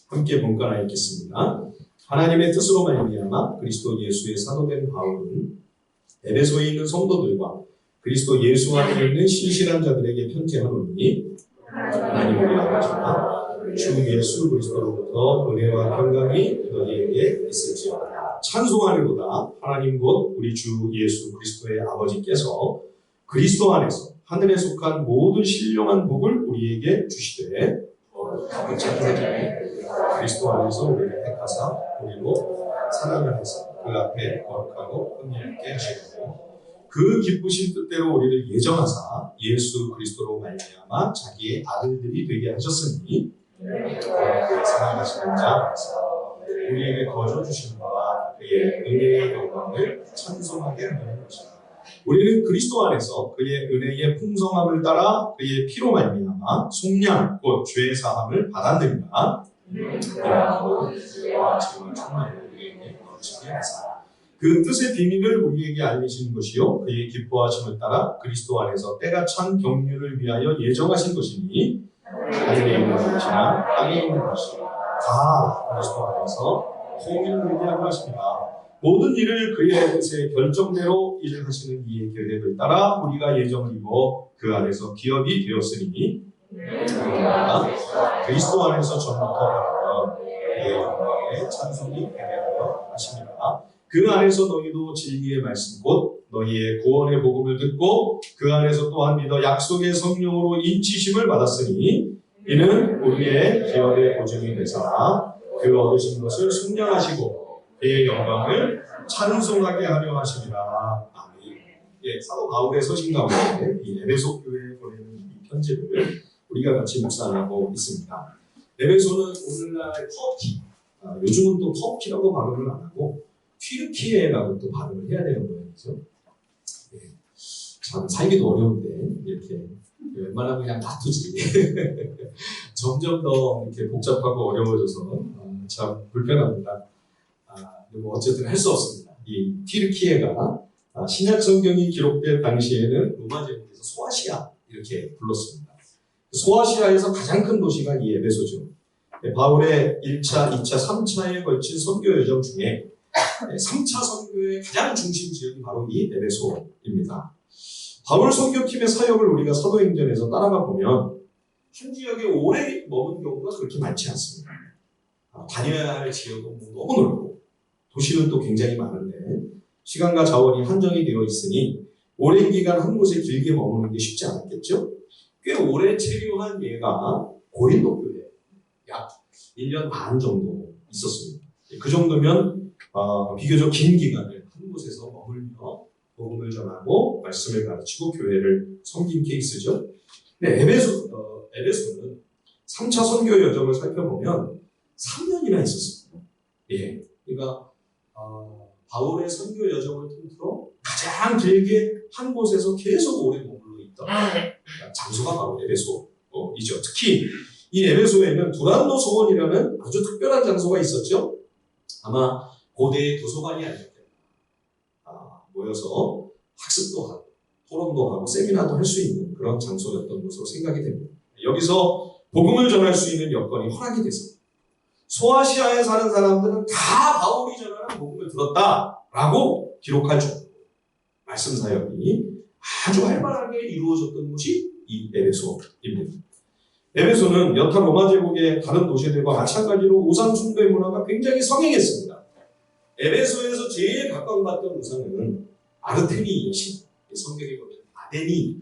함께 본문을 읽겠습니다. 하나님의 뜻으로 말미암아 그리스도 예수의 사도된 바울은 에베소에 있는 성도들과 그리스도 예수 안에 있는 신실한 자들에게 편지하노니 하나님 우리 아버지와 주 예수 그리스도로부터 은혜와 평강이 너희에게 있을지어다. 찬송하리로다. 하나님 곧 우리 주 예수 그리스도의 아버지께서 그리스도 안에서 하늘에 속한 모든 신령한 복을 우리에게 주시되 그리스도 안에서 우리를 택하사 우리로 사랑을 해서 그 앞에 거룩하고 흥미있게 하시고 그 기쁘신 뜻대로 우리를 예정하사 예수 그리스도로 말미암아 자기의 아들들이 되게 하셨으니 사랑하시는 자 우리에게 거저 주신 바와 그의 은혜의 영광을 찬송하게 하는 것이다. 우리는 그리스도 안에서 그의 은혜의 풍성함을 따라 그의 피로 말미암아 속량 곧 죄 사함을 받았느니라. 지금은 정말 우리에게 거치게 하사 그 뜻의 비밀을 우리에게 알리신 것이요 그의 기뻐하심을 따라 그리스도 안에서 때가 찬 경륜을 위하여 예정하신 것이니 하늘에 있는 것이나 땅에 있는 것이 다 그리스도 안에서 통일을 위하여 하십니다. 모든 일을 그의 뜻의 결정대로 일을 하시는 이의 계획을 따라 우리가 예정을 입어 그 안에서 기업이 되었으니 그리스도 안에서 전부터 바라던 그의 영광의 찬송이 되게 하여 하십니다. 그 안에서 너희도 진리의 말씀 곧 너희의 구원의 복음을 듣고 그 안에서 또한 믿어 약속의 성령으로 인치심을 받았으니 이는 우리의 기업의 보증이 되사 그 얻으신 것을 순량하시고 그의 영광을 찬송하게 하려 하십니다. 아멘. 예, 사도 바울의 서신 가운데 이 에베소 교회에 보내는 이 편지를 우리가 같이 묵상하고 있습니다. 에베소는 오늘날 터키, 요즘은 또 터키라고 발음을 안 하고 튀르키예라고 또 발음을 해야 되는 모양이죠. 예, 참 살기도 어려운데 이렇게 웬만하면 그냥 놔두지. 점점 더 이렇게 복잡하고 어려워져서 참 불편합니다. 뭐 어쨌든 할 수 없습니다. 이 튀르키예가 신약 성경이 기록될 당시에는 로마 제국에서 소아시아 이렇게 불렀습니다. 소아시아에서 가장 큰 도시가 이 에베소죠. 바울의 1차, 2차, 3차에 걸친 선교 여정 중에 3차 선교의 가장 중심 지역이 바로 이 에베소입니다. 바울 선교팀의 사역을 우리가 사도행전에서 따라가 보면 한 지역에 오래 머문 경우가 그렇게 많지 않습니다. 다녀야 할 지역은 너무 넓고 도시는 또 굉장히 많은데 시간과 자원이 한정이 되어 있으니 오랜 기간 한 곳에 길게 머무는 게 쉽지 않았겠죠? 꽤 오래 체류한 예가 고린도 교회 약 1년 반 정도 있었습니다. 그 정도면 비교적 긴 기간을 한 곳에서 머물며 복음을 전하고 말씀을 가르치고 교회를 섬긴 케이스죠. 근데 에베소는 3차 선교 여정을 살펴보면 3년이나 있었습니다. 예, 그러니까 바울의 선교 여정을 통틀어 가장 길게 한 곳에서 계속 오래 머물러 있던 장소가 바로 에베소이죠. 특히 이 에베소에는 두란노 소원이라는 아주 특별한 장소가 있었죠. 아마 고대의 도서관이 아니었겠나. 모여서 학습도 하고 토론도 하고 세미나도 할 수 있는 그런 장소였던 것으로 생각이 됩니다. 여기서 복음을 전할 수 있는 여건이 허락이 됐습니다. 소아시아에 사는 사람들은 다 바울이 전하는 복음을 들었다라고 기록할 정도로 말씀 사역이 아주 활발하게 이루어졌던 곳이 이 에베소입니다. 에베소는 여타 로마 제국의 다른 도시들과 마찬가지로 우상 숭배 문화가 굉장히 성행했습니다. 에베소에서 제일 각광받던 우상은 아르테미 여신, 성경에 보면 아데니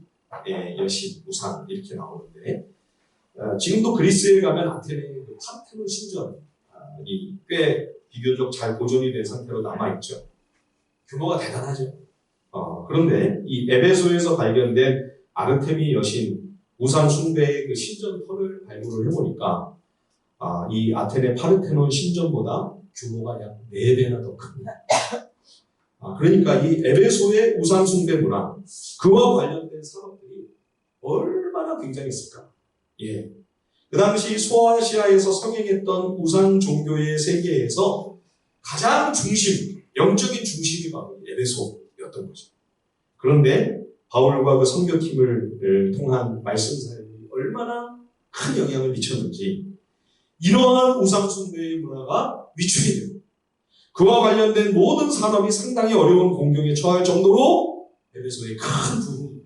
여신 우상 이렇게 나오는데 지금도 그리스에 가면 아테네의 파르테논 신전이 꽤 비교적 잘 보존이 된 상태로 남아있죠. 규모가 대단하죠. 그런데 이 에베소에서 발견된 아르테미 여신 우상 숭배의 그 신전터를 발굴을 해보니까 이 아테네 파르테논 신전보다 규모가 약 4배나 더 큽니다. 그러니까 이 에베소의 우상 숭배 문화, 그와 관련된 산업들이 얼마나 굉장했을까. 예. 그 당시 소아시아에서 성행했던 우상 종교의 세계에서 가장 영적인 중심이 바로 에베소였던 거죠. 그런데 바울과 그 선교팀을 통한 말씀 사역이 얼마나 큰 영향을 미쳤는지 이러한 우상숭배의 문화가 위축이 되고 그와 관련된 모든 산업이 상당히 어려운 공경에 처할 정도로 에베소의 큰 부흥이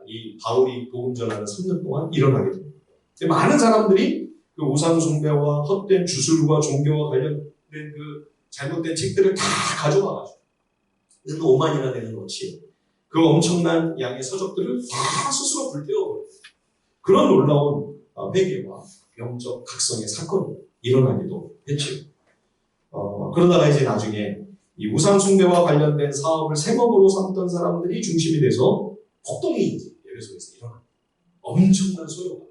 이 바울이 복음 전하는 3년 동안 일어나게 됩니다. 많은 사람들이 그 우상숭배와 헛된 주술과 종교와 관련된 그 잘못된 책들을 다 가져와가지고 는 5만이나 되는 어치 그 엄청난 양의 서적들을 다 스스로 불태워버려요. 그런 놀라운 회개와 영적 각성의 사건이 일어나기도 했죠. 그러다가 이제 나중에 이 우상숭배와 관련된 사업을 생업으로 삼던 사람들이 중심이 돼서 폭동이 이제 에베소에서 일어나 엄청난 소요가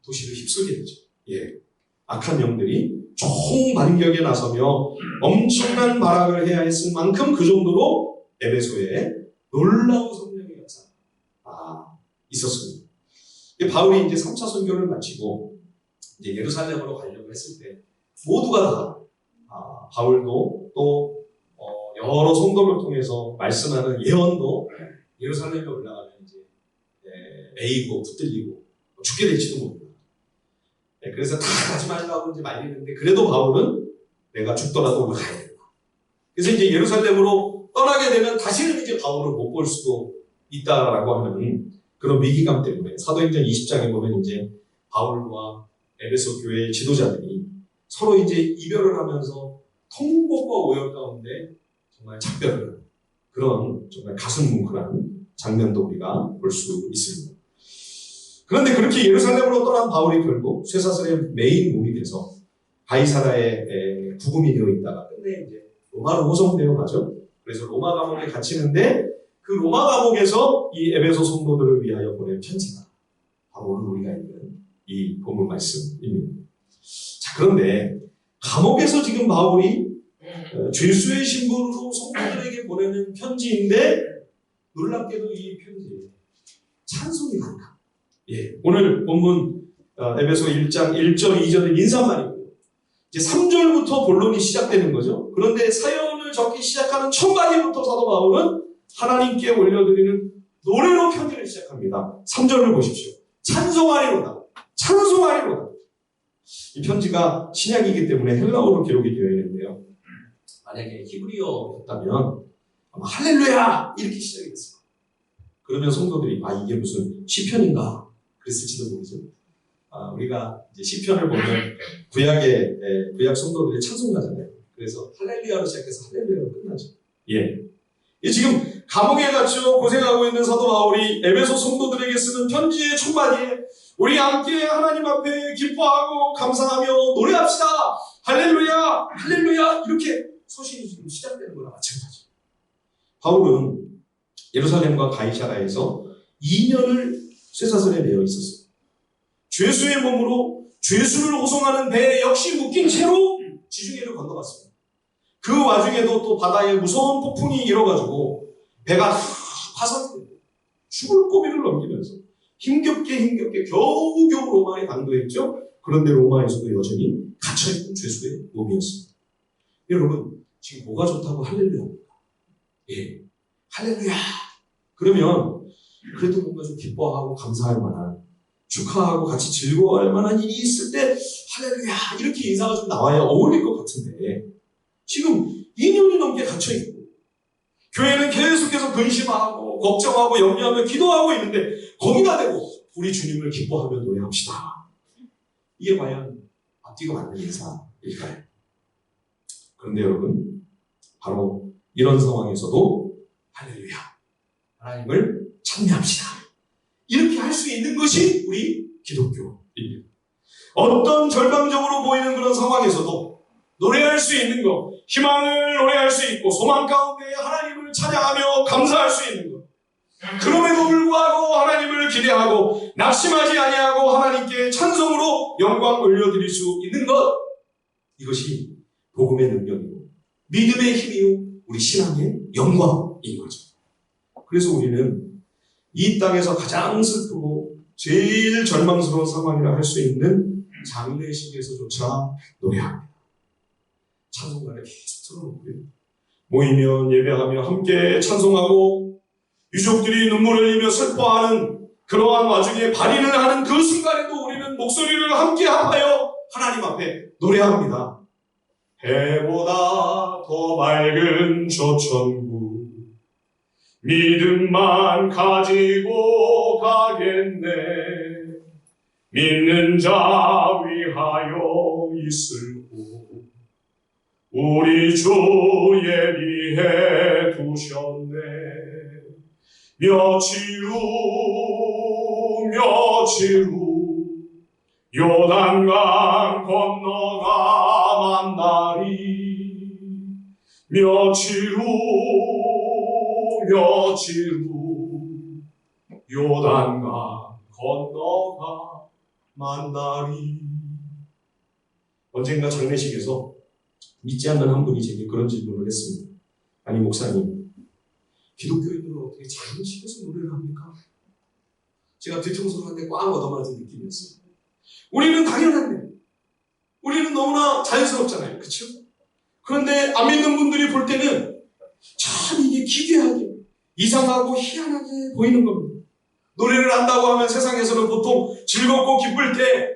도시를 휩쓸게 되죠. 예, 악한 영들이 총반격에 나서며 엄청난 발악을 해야 했을 만큼 그 정도로 에베소에 놀라운 성령의 역사가 있었습니다. 바울이 이제 3차 선교를 마치고 이제 예루살렘으로 가려고 했을 때 모두가 다 바울도 또 여러 성도를 통해서 말씀하는 예언도 예루살렘에 올라가면 이제 매이고 붙들리고 죽게 될지도 모릅니다. 그래서 다 가지 말라고 이제 말리는데 그래도 바울은 내가 죽더라도 올라가야 된다. 그래서 이제 예루살렘으로 떠나게 되면 다시는 이제 바울을 못 볼 수도 있다라고 하는 그런 위기감 때문에 사도행전 20장에 보면 이제 바울과 에베소 교회의 지도자들이 서로 이제 이별을 하면서 통곡과 오열 가운데 정말 작별을 하는 그런 정말 가슴 뭉클한 장면도 우리가 볼 수 있습니다. 그런데 그렇게 예루살렘으로 떠난 바울이 결국 쇠사슬의 메인 몸이 돼서 가이사라에 부금이 되어 있다가 끝내 이제 로마로 호송되어 가죠. 그래서 로마 감옥에 갇히는데 그 로마 감옥에서 이 에베소 성도들을 위하여 보낸 편지가 바로 오늘 우리가 읽는 이 본문 말씀입니다. 자, 그런데 감옥에서 지금 바울이 죄수의 신분으로 성도들에게 보내는 편지인데 놀랍게도 이 편지에 찬송이 가득합니다. 예, 오늘 본문 에베소 1장 1절 2절은 인사말이고요. 이제 3절부터 본론이 시작되는 거죠. 그런데 사연을 적기 시작하는 첫 마디부터 사도 바울은 하나님께 올려드리는 노래로 편지를 시작합니다. 3절을 보십시오. 찬송하리로다. 찬송하리로다. 이 편지가 신약이기 때문에 헬라어로 기록이 되어 있는데요. 만약에 히브리어였다면 아마 할렐루야 이렇게 시작이 됐습니다. 그러면 성도들이 이게 무슨 시편인가 그랬을지도 모르죠. 우리가 이제 시편을 보면 구약 성도들의 찬송가잖아요. 그래서 할렐루야로 시작해서 할렐루야로 끝나죠. 예. 지금 감옥에 갇혀 고생하고 있는 사도 바울이 에베소 성도들에게 쓰는 편지의 첫마디에 우리 함께 하나님 앞에 기뻐하고 감사하며 노래합시다. 할렐루야, 할렐루야 이렇게 서신이 지금 시작되는 거랑 마찬가지죠. 바울은 예루살렘과 가이사라에서 2년을 쇠사슬에 매여 있었어요. 죄수의 몸으로 죄수를 호송하는 배에 역시 묶인 채로 지중해를 건너갔습니다. 그 와중에도 또 바다에 무서운 폭풍이 일어가지고 배가 파손되고 죽을 고비를 넘기면서 힘겹게 겨우겨우 로마에 당도했죠. 그런데 로마에서도 여전히 갇혀있는 죄수의 몸이었습니다. 여러분 지금 뭐가 좋다고 할렐루야입니까? 예, 할렐루야. 그러면 그래도 뭔가 좀 기뻐하고 감사할 만한 축하하고 같이 즐거워할 만한 일이 있을 때 할렐루야 이렇게 인사가 좀 나와야 어울릴 것 같은데 지금 2년이 넘게 갇혀있고 교회는 계속해서 근심하고 걱정하고 염려하며 기도하고 있는데 거기다 대고 우리 주님을 기뻐하며 노래합시다. 이게 과연 앞뒤가 맞는 인사일까요? 그런데 여러분 바로 이런 상황에서도 할렐루야 하나님을 찬미합시다. 이렇게 할 수 있는 것이 우리 기독교입니다. 어떤 절망적으로 보이는 그런 상황에서도 노래할 수 있는 것, 희망을 노래할 수 있고 소망 가운데 하나님을 찬양하며 감사할 수 있는 것. 그럼에도 불구하고 하나님을 기대하고 낙심하지 아니하고 하나님께 찬송으로 영광 올려드릴 수 있는 것. 이것이 복음의 능력이고 믿음의 힘이요 우리 신앙의 영광인 거죠. 그래서 우리는 이 땅에서 가장 슬프고 제일 절망스러운 상황이라 할 수 있는 장례식에서조차 노래합니다. 찬송가를 계속 틀어놓고요. 모이면 예배하며 함께 찬송하고 유족들이 눈물을 흘리며 슬퍼하는 그러한 와중에 발인을 하는 그 순간에도 우리는 목소리를 함께 합하여 하나님 앞에 노래합니다. 해보다 더 맑은 저 천국 믿음만 가지고 가겠네. 믿는 자 위하여 있을고 우리 주 예비해 두셨네. 며칠 후 요단강 건너가 만나리. 며칠 후 요단강 건너가 만나리. 언젠가 장례식에서 믿지 않는 한 분이 제게 그런 질문을 했습니다. 아니 목사님, 기독교인들은 어떻게 장례식에서 노래를 합니까? 제가 뒤통수를 한 대 꽝 얻어맞은 느낌이었어요. 우리는 당연한데, 우리는 너무나 자연스럽잖아요. 그렇죠? 그런데 안 믿는 분들이 볼 때는 참 이게 기괴하게, 이상하고 희한하게 보이는 겁니다. 노래를 한다고 하면 세상에서는 보통 즐겁고 기쁠 때,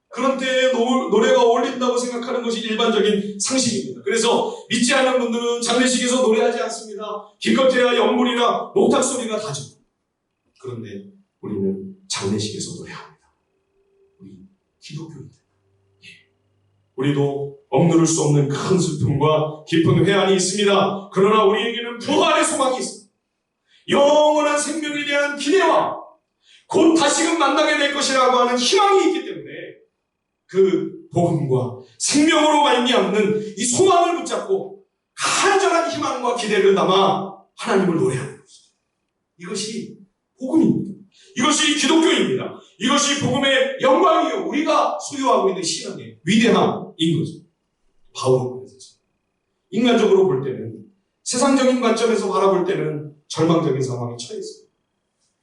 그런 때에 노래가 어울린다고 생각하는 것이 일반적인 상식입니다. 그래서 믿지 않는 분들은 장례식에서 노래하지 않습니다. 기껏해야 연물이나 목탁 소리가 다죠. 그런데 우리는 장례식에서 노래합니다. 우리 기독교인들. 우리도 억누를 수 없는 큰 슬픔과 깊은 회한이 있습니다. 그러나 우리에게는 부활의 소망이 있습니다. 영원한 생명에 대한 기대와 곧 다시금 만나게 될 것이라고 하는 희망이 있기 때문에 그 복음과 생명으로 말미암는 이 소망을 붙잡고 간절한 희망과 기대를 담아 하나님을 노래하는 것입니다. 이것이 복음입니다. 이것이 기독교입니다. 이것이 복음의 영광이요, 우리가 소유하고 있는 신앙의 위대함인 거죠. 바울은 그랬죠. 인간적으로 볼 때는, 세상적인 관점에서 바라볼 때는 절망적인 상황에 처해 있습니다.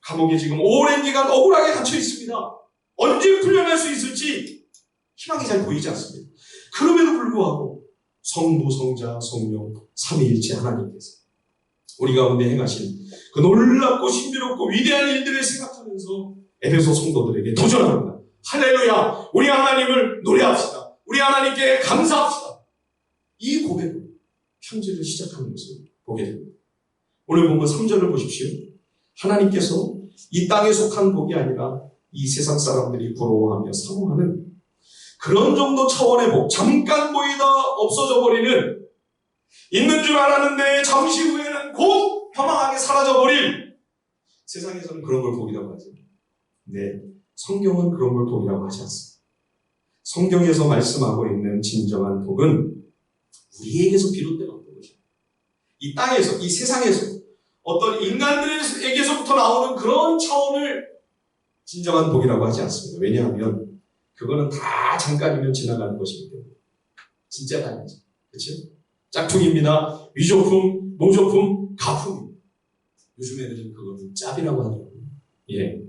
감옥에 지금 오랜 기간 억울하게 갇혀 있습니다. 언제 풀려날 수 있을지 희망이 잘 보이지 않습니다. 그럼에도 불구하고 성부, 성자, 성령, 삼위일체 하나님께서 우리 가운데 행하신 그 놀랍고 신비롭고 위대한 일들을 생각하면서 에베소 성도들에게 도전합니다. 할렐루야! 우리 하나님을 노래합시다. 우리 하나님께 감사합시다. 이 고백으로 편지를 시작하는 것을 보게 됩니다. 오늘 본문 3절을 보십시오. 하나님께서 이 땅에 속한 복이 아니라 이 세상 사람들이 부러워하며 사모하는 그런 정도 차원의 복, 잠깐 보이다 없어져 버리는, 있는 줄 알았는데 잠시 후에는 곧 허망하게 사라져 버릴, 세상에서는 그런 걸 복이라고 하죠. 네, 성경은 그런 걸 복이라고 하지 않습니다. 성경에서 말씀하고 있는 진정한 복은 우리에게서 비롯된 어떤 것이에요. 이 땅에서, 이 세상에서 어떤 인간들에게서부터 나오는 그런 차원을 진정한 복이라고 하지 않습니다. 왜냐하면 그거는 다 잠깐이면 지나가는 것이기 때문에. 진짜가 아니죠. 그렇죠? 짝퉁입니다. 위조품, 모조품, 가품입니다. 요즘 애들은 그거는 짭이라고 하더라고요. 예,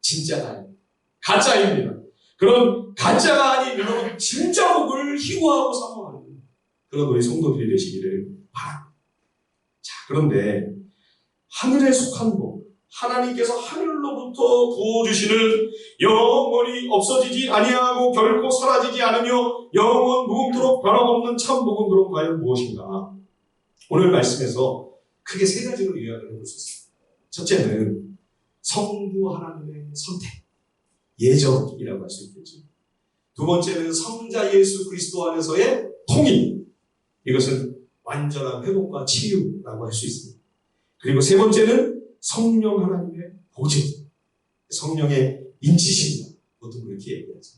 진짜가 아닙니다. 가짜입니다. 그런 가짜가 아닌 여러분 진짜 복을 희구하고 사모하는 그런 우리 성도들이 되시기를 바랍니다. 자, 그런데 하늘에 속한 복, 하나님께서 하늘로부터 부어주시는 영원히 없어지지 아니하고 결코 사라지지 않으며 영원 무궁토록 변함없는 참 복은 그럼 과연 무엇인가? 오늘 말씀에서 크게 세 가지로 요약을 해볼 수 있습니다. 첫째는 성부 하나님의 선택, 예정이라고 할 수 있겠죠. 두 번째는 성자 예수 그리스도 안에서의 통일, 이것은 완전한 회복과 치유라고 할 수 있습니다. 그리고 세 번째는 성령 하나님의 보증, 성령의 인치심이다. 보통 그렇게 얘기하죠.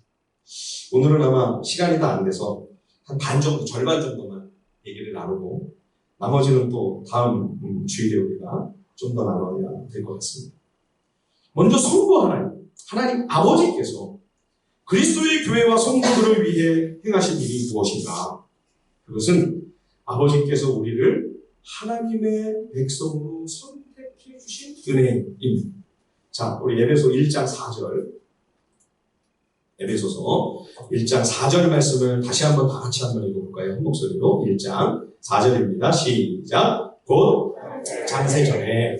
오늘은 아마 시간이 다 안 돼서 한 반 정도, 절반 정도만 얘기를 나누고 나머지는 또 다음 주일에 우리가 좀 더 나눠야 될 것 같습니다. 먼저 성부 하나님 아버지께서 그리스도의 교회와 성도들을 위해 행하신 일이 무엇인가? 그것은 아버지께서 우리를 하나님의 백성으로 선택해 주신 은혜입니다. 자, 우리 에베소 1장 4절, 에베소서 1장 4절 말씀을 다시 한번 다 같이 한번 읽어볼까요? 한 목소리로. 1장 4절입니다. 시작. 곧 장세 전에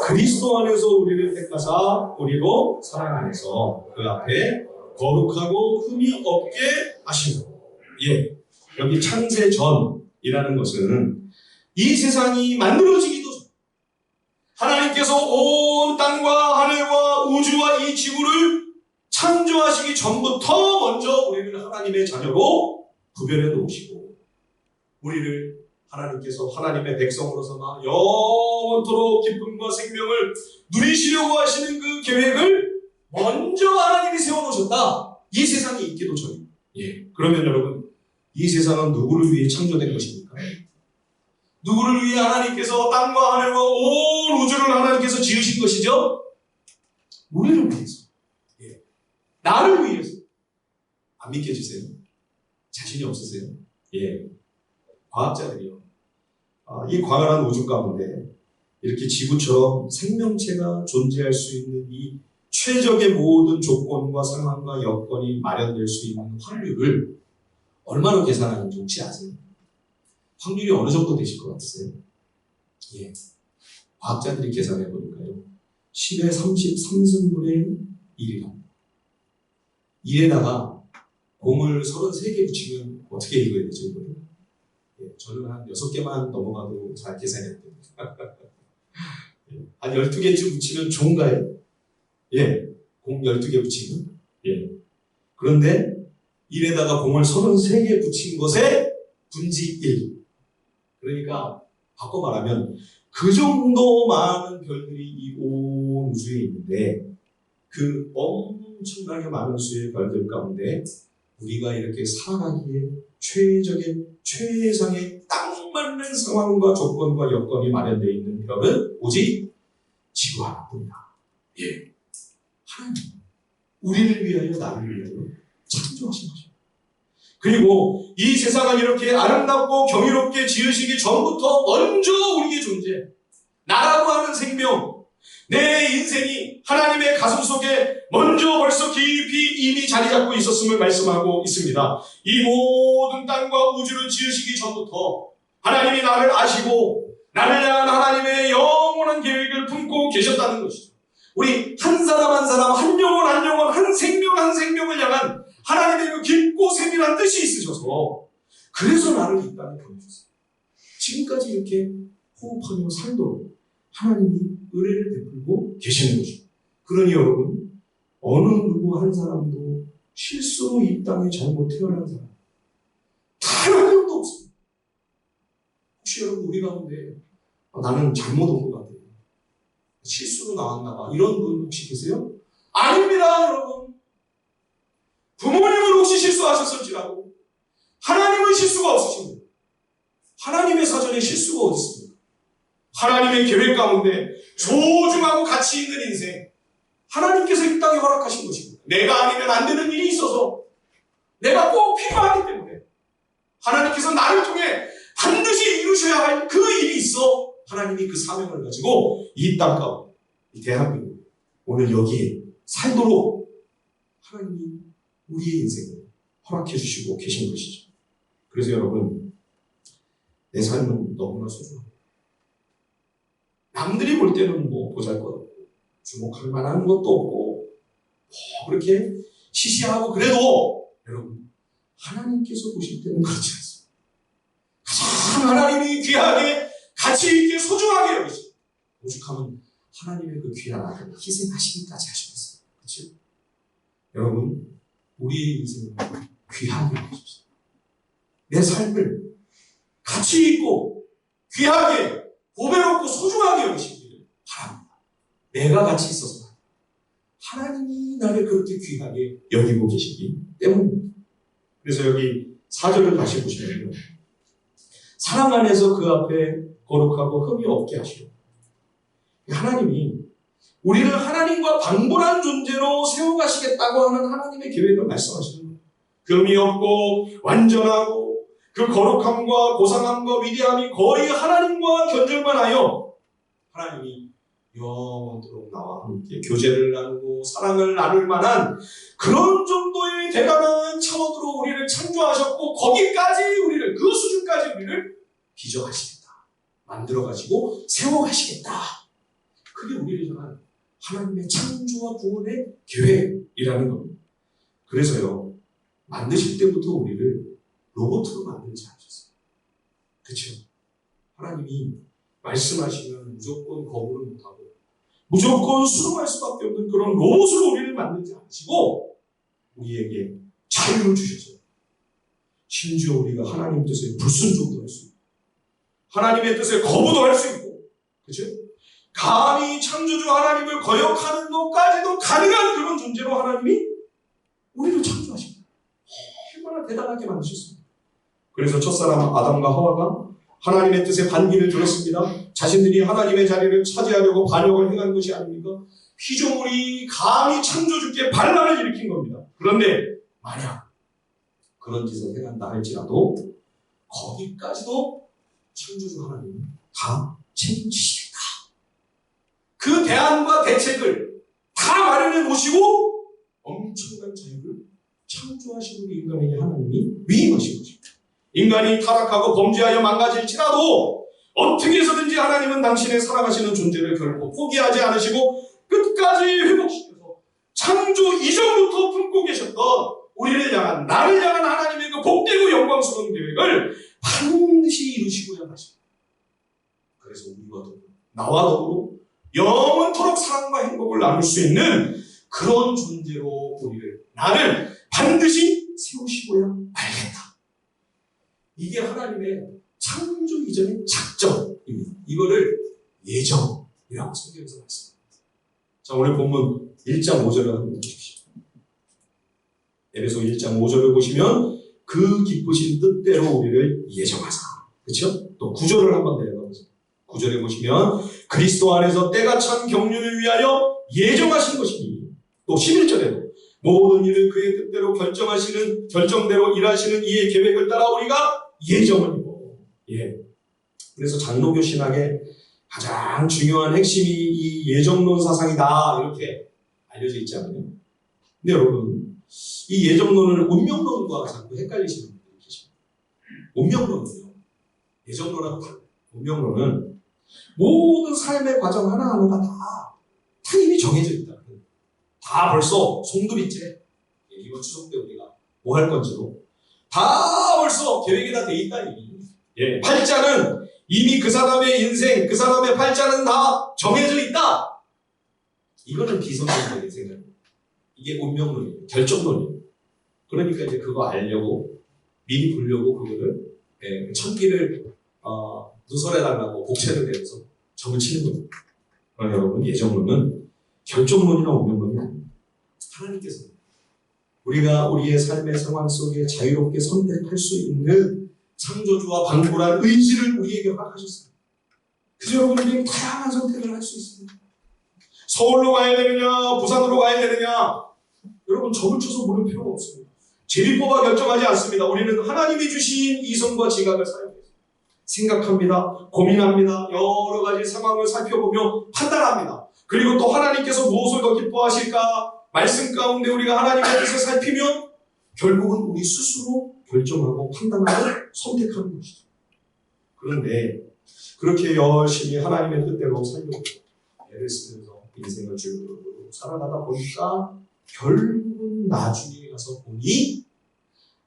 그리스도 안에서 우리를 택하사 우리로 사랑 안에서 그 앞에 거룩하고 흠이 없게 아십니다. 예, 여기 창세전이라는 것은 이 세상이 만들어지기도 전 하나님께서 온 땅과 하늘과 우주와 이 지구를 창조하시기 전부터 먼저 우리를 하나님의 자녀로 구별해 놓으시고 우리를 하나님께서 하나님의 백성으로서만 영원토록 기쁨과 생명을 누리시려고 하시는 그 계획을 먼저 하나님이 세워놓으셨다. 이 세상이 있기도 전에. 예. 그러면 여러분, 이 세상은 누구를 위해 창조된 것입니까? 누구를 위해 하나님께서 땅과 하늘과 온 우주를 하나님께서 지으신 것이죠? 우리를 위해서. 예. 나를 위해서. 안 믿겨지세요? 자신이 없으세요? 예. 과학자들이요. 이 광활한 우주 가운데 이렇게 지구처럼 생명체가 존재할 수 있는 이 최적의 모든 조건과 상황과 여건이 마련될 수 있는 확률을 얼마나 계산하는지 혹시 아세요? 확률이 어느 정도 되실 것 같으세요? 예. 과학자들이 계산해 보니까요. 10의 33승분의 1이랍니다. 1에다가 공을 33개 붙이면 어떻게 읽어야 되죠? 이거를? 예, 저는 한 6개만 넘어가도 잘 계산해야 됩니다. 한 12개쯤 붙이면 좋은가요? 예, 공 12개 붙이면? 예. 그런데 1에다가 공을 33개 붙인 것에 분지 1. 그러니까 바꿔 말하면 그 정도 많은 별들이 이 온 우주에 있는데 그 엄청나게 많은 수의 별들 가운데 우리가 이렇게 살아가기에 최적의 최상의 딱 맞는 상황과 조건과 여건이 마련되어 있는 별은 오직 지구 하나뿐이다. 예. 하나님, 우리를 위하여 나를 위하여 창조하신 것입니다. 그리고 이 세상을 이렇게 아름답고 경이롭게 지으시기 전부터 먼저 우리의 존재, 나라고 하는 생명, 내 인생이 하나님의 가슴 속에 먼저 벌써 깊이 이미 자리 잡고 있었음을 말씀하고 있습니다. 이 모든 땅과 우주를 지으시기 전부터 하나님이 나를 아시고 나를 향한 하나님의 영원한 계획을 품고 계셨다는 것이죠. 우리 한 사람 한 사람, 한 영혼 한 영혼, 한 생명 한 생명을 향한 하나님의 그 깊고 세밀한 뜻이 있으셔서 그래서 나를 이 땅에 보내주셨어요. 지금까지 이렇게 호흡하며 살도록 하나님이 은혜를 베풀고 계시는 것입니다. 그러니 여러분, 어느 누구 한 사람도 실수로 이 땅에 잘못 태어난 사람 단 한 명도 없습니다. 혹시 여러분 우리 가운데 나는 잘못 온 것 같아요, 실수로 나왔나 봐, 이런 분 혹시 계세요? 아닙니다, 여러분. 부모님은 혹시 실수하셨을지라도 하나님은 실수가 없으십니다. 하나님의 사전에 실수가 어디 있습니까? 하나님의 계획 가운데 소중하고 가치 있는 인생, 하나님께서 이 땅에 허락하신 것입니다. 내가 아니면 안 되는 일이 있어서, 내가 꼭 필요하기 때문에 하나님께서 나를 통해 반드시 이루셔야 할 그 일이 있어 하나님이 그 사명을 가지고 이 땅 가운데, 이 대한민국, 오늘 여기에 살도록 하나님이 우리의 인생을 허락해 주시고 계신 것이죠. 그래서 여러분, 내 삶은 너무나 소중합니다. 남들이 볼 때는 뭐 보잘것없고 주목할 만한 것도 없고 뭐 그렇게 시시하고, 그래도 여러분, 하나님께서 보실 때는 그렇지 않습니다. 가장 하나님이 귀하게 가치 있게 소중하게 여기십니다. 오죽하면 하나님의 그 귀한 아들 희생하시기까지 하셨어요. 그렇죠? 여러분, 우리의 인생을 귀하게 여기십시오. 내 삶을 가치 있고 귀하게 보배롭고 소중하게 여기시기를 바랍니다. 내가 가치 있어서 하나님이 나를 그렇게 귀하게 여기고 계시기 때문입니다. 그래서 여기 4절을 다시 보시면요, 사랑 안에서 그 앞에 거룩하고 흠이 없게 하시고, 하나님이 우리를 하나님과 방불한 존재로 세워가시겠다고 하는 하나님의 계획을 말씀하시는 거예요. 흠이 없고 완전하고 그 거룩함과 고상함과 위대함이 거의 하나님과 견줄만 하여 하나님이 영원토록 나와 함께 교제를 나누고 사랑을 나눌 만한 그런 정도의 대단한 차원으로 우리를 창조하셨고, 거기까지 우리를, 그 수준까지 우리를 빚어가시겠다, 만들어가시고 세워가시겠다. 그게 우리를 향한 하나님의 창조와 구원의 계획이라는 겁니다. 그래서요, 만드실 때부터 우리를 로봇으로 만들지 않으셨어요. 그렇죠? 하나님이 말씀하시면 무조건 거부를 못하고 무조건 수용할 수밖에 없는 그런 로봇으로 우리를 만들지 않으시고 우리에게 자유를 주셔서 심지어 우리가 하나님 뜻에 불순종도 할 수 있고 하나님의 뜻에 거부도 할 수 있고 그렇죠? 감히 창조주 하나님을 거역하는 것까지도 가능한 그런 존재로 하나님이 우리를 창조하십니다. 얼마나 대단하게 만드셨습니다. 그래서 첫사람 아담과 하와가 하나님의 뜻에 반기를 들었습니다. 자신들이 하나님의 자리를 차지하려고 반역을 행한 것이 아닙니까? 피조물이 감히 창조주께 반란을 일으킨 겁니다. 그런데 만약 그런 짓을 행한다 할지라도 거기까지도 창조주 하나님이 다 책임지십니다. 그 대안과 대책을 다 마련해 놓으시고 엄청난 자유를 창조하신 우리 인간에게 하나님이 위임하신 것입니다. 인간이 타락하고 범죄하여 망가질지라도 어떻게 해서든지 하나님은 당신의 살아가시는 존재를 결코 포기하지 않으시고 끝까지 회복시켜서 창조 이전부터 품고 계셨던 우리를 향한 나를 향한 하나님의 그 복되고 영광스러운 계획을 반드시 이루시고야 하십니다. 그래서 우리와 더불어 나와 더불어 영원토록 사랑과 행복을 나눌 수 있는 그런 존재로 나를 반드시 세우시고야 말겠다. 이게 하나님의 창조 이전의 작정입니다. 이거를 예정이라고 성경에서 말씀합니다. 자, 오늘 본문 1장 5절을 한번 보십시오. 에베소 1장 5절을 보시면 그 기쁘신 뜻대로 우리를 예정하사. 그렇죠? 또 9절을 한번 내려가보세요. 9절에 보시면 그리스도 안에서 때가 찬 경륜을 위하여 예정하신 것이니 또 11절에도 모든 일을 그의 뜻대로 결정대로 일하시는 이의 계획을 따라 우리가 예정을 입어. 예. 그래서 장로교 신학의 가장 중요한 핵심이 이 예정론 사상이다 이렇게 알려져 있잖아요. 근데 여러분 이 예정론을 운명론과 자꾸 헷갈리시는 분들이 계십니다. 운명론은요. 예정론하고 달라요. 운명론은 모든 삶의 과정 하나하나가 다 이미 정해져 있다. 다 벌써 송두리째 이번 추석 때 우리가 뭐 할 건지로 다 벌써 계획이 다 돼 있다 이미. 예, 팔자는 이미 그 사람의 인생, 그 사람의 팔자는 다 정해져 있다. 이거는 비선론적인 생각이에요. 이게 운명론이에요. 결정론이에요. 그러니까 이제 그거 알려고 미리 보려고 그거를 천기를 누설해달라고 복채를 내면서 점을 치는 겁니다. 그러나 여러분 예정론은 결정론이나 운명론이 아닙니다. 하나님께서 우리가 우리의 삶의 상황 속에 자유롭게 선택할 수 있는 창조주와 방불한 의지를 우리에게 허락하셨습니다. 그래서 여러분 우리는 다양한 선택을 할 수 있습니다. 서울로 가야 되느냐 부산으로 가야 되느냐 여러분 점을 쳐서 물을 필요가 없습니다. 제비뽑아 결정하지 않습니다. 우리는 하나님이 주신 이성과 지각을 사용해서 생각합니다. 고민합니다. 여러 가지 상황을 살펴보며 판단합니다. 그리고 또 하나님께서 무엇을 더 기뻐하실까 말씀 가운데 우리가 하나님의 뜻을 살피면 결국은 우리 스스로 결정하고 판단하고 선택하는 것이죠. 그런데 그렇게 열심히 하나님의 뜻대로 살려고 애를 쓰면서 인생을 쭉 살아가다 보니까 결국은 나중에 가서 보니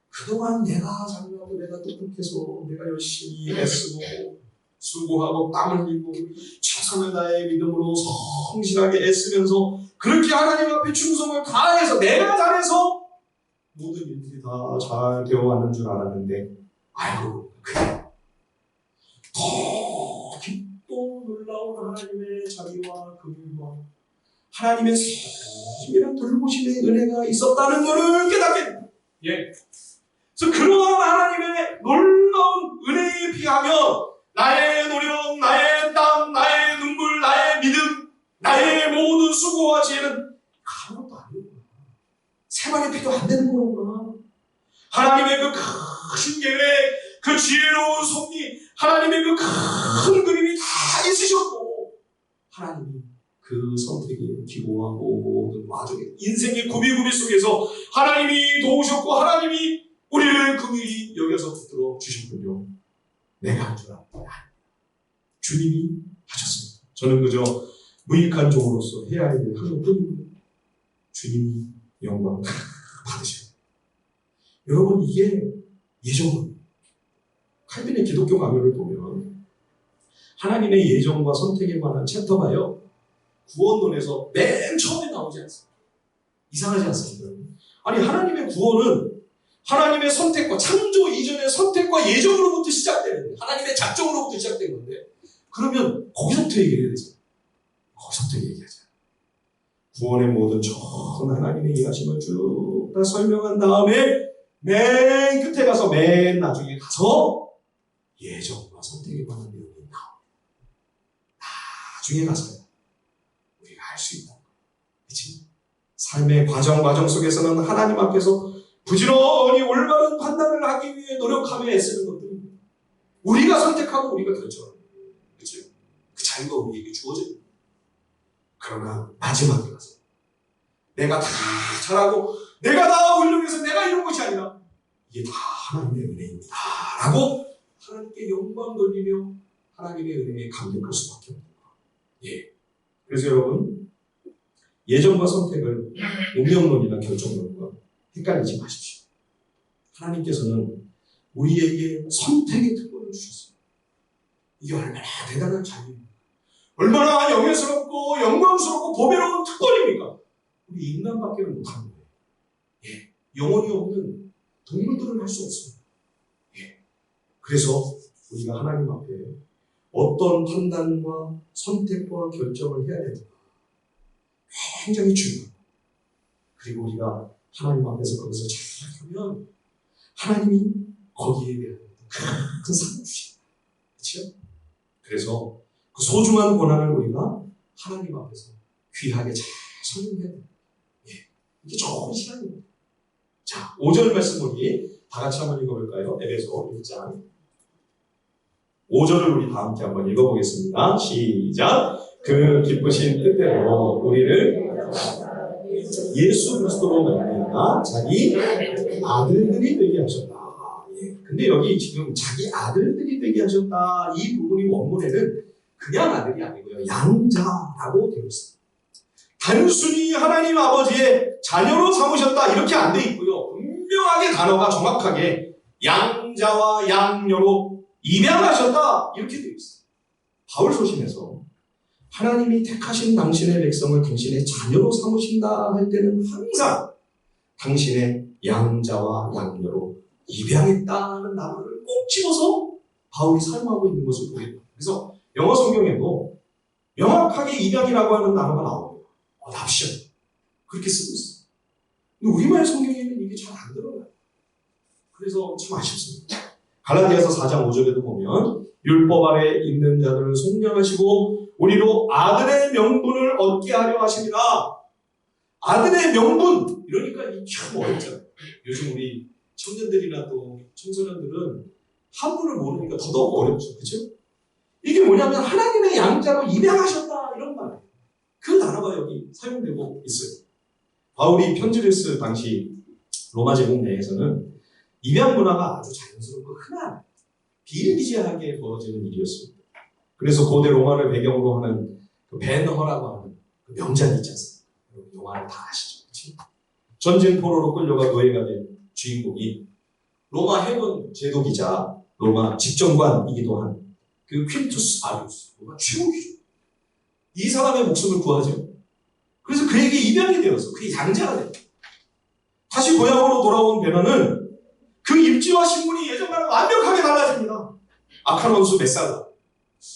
그동안 내가 잘나고 내가 똑똑해서 내가 열심히 애쓰고 수고하고 땀 흘리고 최선을 다해 믿음으로 성실하게 애쓰면서 그렇게 하나님 앞에 충성을 다해서 내가 잘해서 모든 일들이 다 잘 되어 왔는 줄 알았는데 아이고 그래 더 깊고 놀라운 하나님의 자비와 긍휼과 하나님의 세밀한 돌보심의 은혜가 있었다는 것을 깨닫게 됩니다. 예. 그래서 그러한 하나님의 놀라운 은혜에 비하면 나의 노력, 나의 땀, 나의 눈물, 나의 믿음, 나의 모든 수고와 지혜는 아무것도 아니구나. 세만의 피도 안 되는 거구나. 하나님의 그 큰 계획, 그 지혜로운 섭리, 하나님의 그 큰 그림이 다 있으셨고 하나님이 그 선택의 기고와 모든 와중에 인생의 구비구비 속에서 하나님이 도우셨고 하나님이 우리를 긍휼히 여겨서 붙들어 주셨군요. 내가 한 줄 알았다. 주님이 하셨습니다. 저는 그저 무익한 종으로서 해야 할 일을 하는 뿐입니다. 주님이 영광 받으셔야 돼요. 여러분, 이게 예정론이에요. 칼빈의 기독교 강요를 보면 하나님의 예정과 선택에 관한 챕터가요, 구원론에서 맨 처음에 나오지 않습니다. 이상하지 않습니까? 아니, 하나님의 구원은 하나님의 선택과, 창조 이전의 선택과 예정으로부터 시작되는데, 하나님의 작정으로부터 시작된 건데, 그러면 거기서부터 얘기해야 되죠. 거기서부터 얘기하자. 구원의 모든 전 하나님의 일하심을 쭉 다 설명한 다음에 맨 끝에 가서, 맨 나중에 가서 예정과 선택에 관한 내용이 나옵니다. 나중에 가서야 우리가 알 수 있다. 그치? 삶의 과정 속에서는 하나님 앞에서 부지런히 올바른 판단을 하기 위해 노력하며 애쓰는 것들입니다. 우리가 선택하고 우리가 결정하는 거예요. 그렇죠? 그 자유가 우리에게 주어집니다. 그러나 마지막에 가서 내가 다 잘하고 내가 다 훌륭해서 내가 이런 것이 아니라 이게 다 하나님의 은혜입니다 라고 하나님께 영광 돌리며 하나님의 은혜에 감격할 수밖에 없는 거예요. 예. 그래서 여러분, 예정과 선택을 운명론이나 결정론과 헷갈리지 마십시오. 하나님께서는 우리에게 선택의 특권을 주셨어요. 이게 얼마나 대단한 자유입니까? 얼마나 영예스럽고 영광스럽고 보배로운 특권입니까? 우리 인간밖에는 못하는 거예요. 예. 영혼이 없는 동물들은 할 수 없습니다. 예. 그래서 우리가 하나님 앞에 어떤 판단과 선택과 결정을 해야 되는가 굉장히 중요합니다. 그리고 우리가 하나님 앞에서 거기서 잘하면 하나님이 거기에 대한 큰 상을 주십니다. 그렇죠? 그래서 그 소중한 권한을 우리가 하나님 앞에서 귀하게 잘 설명해야 됩니다. 예. 이게 좋은 시간입니다. 자, 5절 말씀 우리 다 같이 한번 읽어볼까요? 에베소 1장 5절을 우리 다 함께 한번 읽어보겠습니다. 시작. 그 기쁘신 뜻대로 우리를 예수 그리스도로 말미암아 자기 아들들이 되게 하셨다. 예. 근데 여기 지금 자기 아들들이 되게 하셨다, 이 부분이 원문에는 그냥 아들이 아니고요, 양자라고 되어 있습니다. 단순히 하나님 아버지의 자녀로 삼으셨다 이렇게 안 돼 있고요, 분명하게 단어가 정확하게 양자와 양녀로 입양하셨다 이렇게 되어 있어요. 바울 서신에서 하나님이 택하신 당신의 백성을 당신의 자녀로 삼으신다 할 때는 항상 당신의 양자와 양녀로 입양했다는 단어를 꼭 집어서 바울이 사용하고 있는 것을 보입니다. 그래서 영어 성경에도 명확하게 입양이라고 하는 단어가 나옵니다. adoption 그렇게 쓰고 있어요. 근데 우리말 성경에는 이게 잘 안 들어가요. 그래서 참 아쉽습니다. 갈라디아서 4장 5절에도 보면 율법 아래 있는 자들을 속량하시고 우리로 아들의 명분을 얻게 하려 하십니다. 아들의 명분, 이러니까 이게 참 어렵잖아요. 요즘 우리 청년들이나 또 청소년들은 한문을 모르니까 더더욱 어렵죠. 그렇죠? 이게 뭐냐면 하나님의 양자로 입양하셨다 이런 말이에요. 그 단어가 여기 사용되고 있어요. 바울이 편지를 쓸 당시 로마 제국 내에서는 입양 문화가 아주 자연스럽고 흔한 비일비재하게 벌어지는 일이었습니다. 그래서 고대 로마를 배경으로 하는 그 벤허라고 하는 그 명작이 있지 않습니까? 영화를 다 아시죠? 그치? 전쟁 포로로 끌려가 노예가 된 주인공이 로마 해군 제도기자, 로마 집정관이기도 한 그 퀸투스 아리우스, 로마 최고 귀족. 이 사람의 목숨을 구하죠. 그래서 그에게 입양이 되어서 그의 양자가 됩니다. 다시 고향으로 돌아온 베너는 그 입지와 신분이 예전과는 완벽하게 달라집니다. 악한 원수 메살라,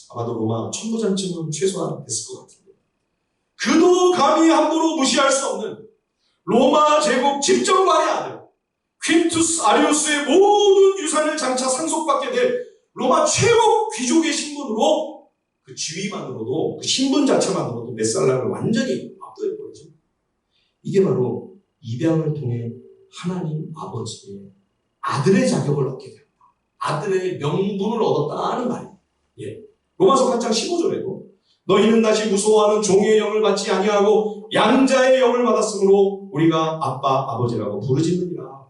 아마도 로마 천부장쯤은 최소한 됐을 것 같은데, 그도 감히 함부로 무시할 수 없는 로마 제국 집정관의 아들 퀸투스 아리우스의 모든 유산을 장차 상속받게 될 로마 최고 귀족의 신분으로, 그 지위만으로도, 그 신분 자체만으로도 메살라를 완전히 압도해버리죠. 이게 바로 입양을 통해 하나님 아버지의 아들의 자격을 얻게 됩니다. 아들의 명분을 얻었다는 말이에요. 예. 로마서 8장 15절에도 너희는 다시 무서워하는 종의 영을 받지 아니하고 양자의 영을 받았으므로 우리가 아빠 아버지라고 부르짖느니라.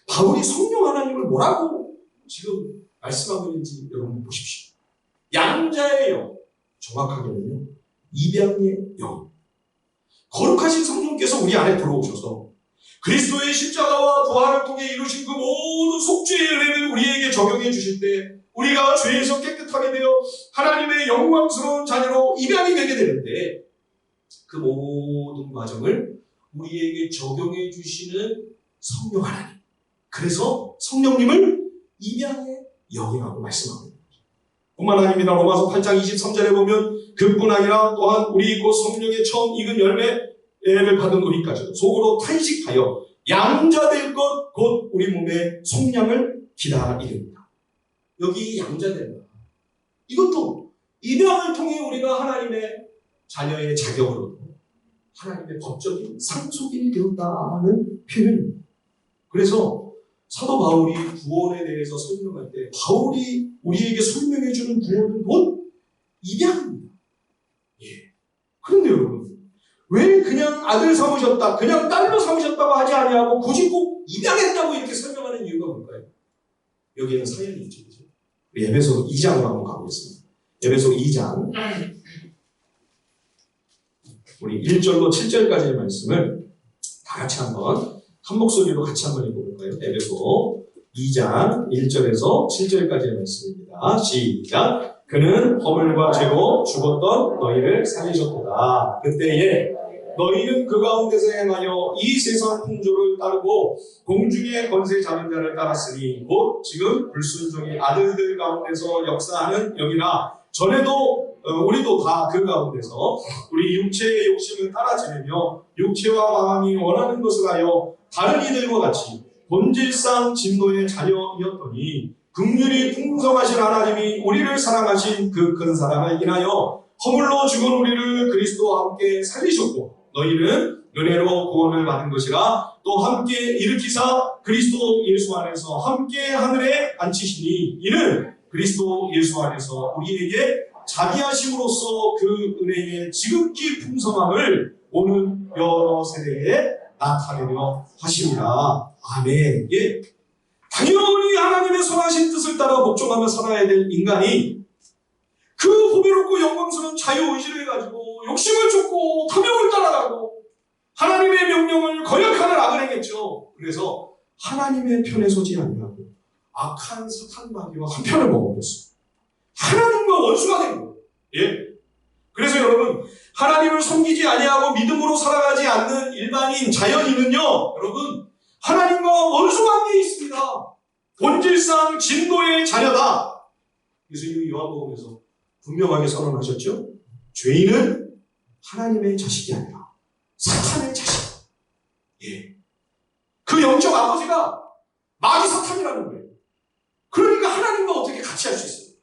바울이 성령 하나님을 뭐라고 지금 말씀하고 있는지 여러분 보십시오. 양자의 영, 정확하게는요 입양의 영, 거룩하신 성령께서 우리 안에 들어오셔서 그리스도의 십자가와 부활을 통해 이루신 그 모든 속죄의 은혜를 우리에게 적용해 주실 때 우리가 죄에서 깨끗하게 되어 하나님의 영광스러운 자녀로 입양이 되게 되는데 그 모든 과정을 우리에게 적용해 주시는 성령 하나님. 그래서 성령님을 입양의 영이라고 말씀합니다. 뿐만 아닙니다. 로마서 8장 23절에 보면 그뿐 아니라 또한 우리 곧 성령의 처음 익은 열매를 받은 우리까지도 속으로 탄식하여 양자될 것 곧 우리 몸의 속량을 기다리렵니다. 여기 양자된다. 이것도 입양을 통해 우리가 하나님의 자녀의 자격으로도 하나님의 법적인 상속인이 되었다는 표현입니다. 그래서 사도 바울이 구원에 대해서 설명할 때 바울이 우리에게 설명해주는 구원은 곧 입양입니다. 예. 그런데 여러분 왜 그냥 아들 삼으셨다, 그냥 딸로 삼으셨다고 하지 아니하고 굳이 꼭 입양했다고 이렇게 설명하는 이유가 뭘까요? 여기에는 사연이 있죠. 우리 에베소 2장으로 한번 가보겠습니다. 에베소 2장 우리 1절로 7절까지의 말씀을 다 같이 한번 한 목소리로 같이 한번 읽어볼까요? 에베소 2장 1절에서 7절까지의 말씀입니다. 시작. 그는 허물과 죄로 죽었던 너희를 살리셨도다. 그때에 너희는 그 가운데서 행하여 이 세상 풍조를 따르고 공중의 권세 잡은 자를 따랐으니 곧 지금 불순종의 아들들 가운데서 역사하는 영이라. 전에도 우리도 다 그 가운데서 우리 육체의 욕심을 따라 지내며 육체와 마음이 원하는 것을 하여 다른 이들과 같이 본질상 진노의 자녀이었더니 긍휼이 풍성하신 하나님이 우리를 사랑하신 그 큰 사랑을 인하여 허물로 죽은 우리를 그리스도와 함께 살리셨고 너희는 은혜로 구원을 받은 것이라 또 함께 일으키사 그리스도 예수 안에서 함께 하늘에 앉히시니 이는 그리스도 예수 안에서 우리에게 자비하심으로써 그 은혜의 지극히 풍성함을 오는 여러 세대에 나타내려 하십니다. 아멘. 예. 당연히 하나님의 선하신 뜻을 따라 복종하며 살아야 될 인간이 그 보배롭고 영광스러운 자유의지를 가지고 욕심을 쫓고 탐욕을 따라가고 하나님의 명령을 거역하는 악을 행했죠. 그래서 하나님의 편에 서지 아니하고 악한 사탄 마귀와 한 편을 먹어버렸습니다. 하나님과 원수가 된 거예요. 예. 그래서 여러분 하나님을 섬기지 아니하고 믿음으로 살아가지 않는 일반인 자연인은요, 여러분 하나님과 원수 관계에 있습니다. 본질상 진노의 자녀다. 예수님이 요한복음에서 분명하게 선언하셨죠. 죄인은 하나님의 자식이 아니라 사탄의 자식. 예. 그 영적 아버지가 마귀 사탄이라는 거예요. 그러니까 하나님과 어떻게 같이 할 수 있어요?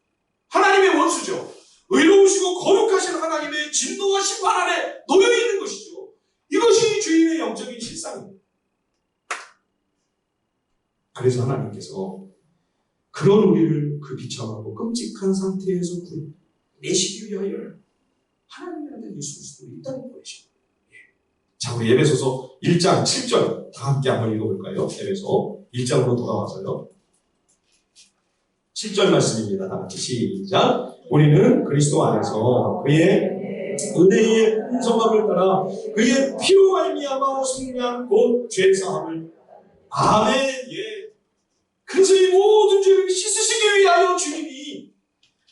하나님의 원수죠. 의로우시고 거룩하신 하나님의 진노와 심판 아래 놓여 있는 것이죠. 이것이 죄인의 영적인 실상입니다. 그래서 하나님께서 그런 우리를 그 비참하고 끔찍한 상태에서 내시기 위하여 하나님의 아들 예수 그리스도를 이 땅에 보내십니다. 자, 우리 에베소서 1장 7절 다 함께 한번 읽어볼까요? 에베소 1장으로 돌아와서요. 7절 말씀입니다. 다 같이 시작. 우리는 그리스도 안에서 그의 은혜의 풍성함을 따라 그의 피로 말미암아 속량 곧 죄사함을. 아멘. 예. 그래서 이 모든 죄를 씻으시기 위하여 주님이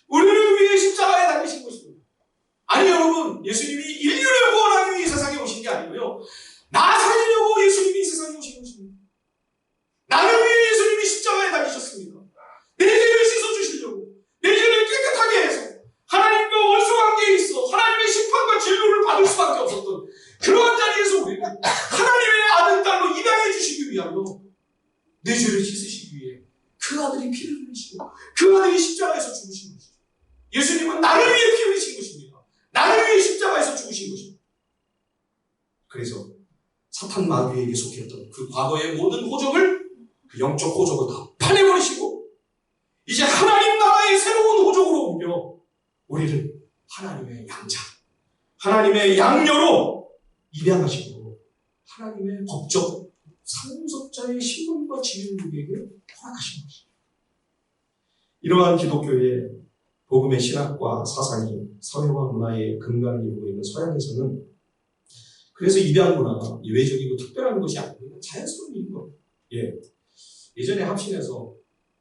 우리를 위해 십자가에 달리신 것입니다. 아니 여러분, 예수님이 인류를 구원하기 위해 이 세상에 오신 게 아니고요, 나 살리려고 예수님이 이 세상에 오신 것입니다. 나를 위해 예수님이 십자가에 달리셨습니다. 내 죄를 씻어주시려고, 내 죄를 깨끗하게 해서 하나님과 원수 관계에 있어 하나님의 심판과 진노를 받을 수밖에 없었던 그러한 자리에서 우리는 하나님의 아들 딸로 입양해 주시기 위하여 내 죄를 씻으시기 위해 그 아들이 피를 흘리시고 그 아들이 십자가에서 죽으신 것이죠. 예수님은 나를 위해 피 흘리신 것입니다. 나를 위해 십자가에서 죽으신 것입니다. 그래서 사탄 마귀에게 속했던 그 과거의 모든 호적을, 그 영적 호적을 다 파내버리시고 이제 하나님 나라의 새로운 호적으로 옮겨 우리를 하나님의 양자, 하나님의 양녀로 입양하시고 하나님의 법적 상속자의 신분과 지위를 우리에게 허락하신 것입니다. 이러한 기독교의 복음의 신학과 사상이 사회와 문화의 근간을 이루고 있는 서양에서는 그래서 입양 문화가 예외적이고 특별한 것이 아닙니다. 자연스러운 일인 겁니다. 예. 예전에 합신에서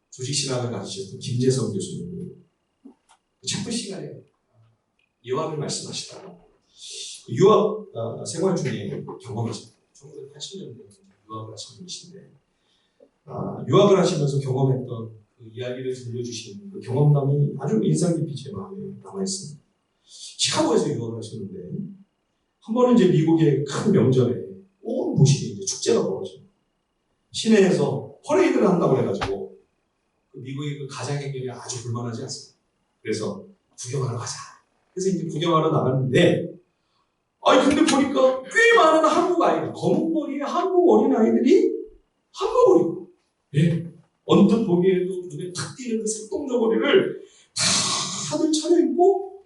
조직신학을 가르치셨던 김재성 교수님이 책부 시간에 유학을 말씀하시다가 유학 생활 중에 경험하셨어요. 1980년대 유학을 하신 분이신데 유학을 하시면서 경험했던 그 이야기를 들려주신 그 경험담이 아주 인상 깊이 제 마음에 남아있습니다. 시카고에서 유학을 하셨는데 한 번은 이제 미국의 큰 명절에 온 도시에 이제 축제가 벌어져요. 시내에서 퍼레이드를 한다고 해가지고 그 미국의 그 가장 행렬이 아주 불만하지 않습니다. 그래서 구경하러 가자. 그래서 이제 구경하러 나갔는데 근데 보니까 꽤 많은 한국 아이들, 검은 머리의 한국 어린 아이들이 한복을 입고, 예, 언뜻 보기에도 눈에 탁 띄는 그 색동저고리를 다들 차려입고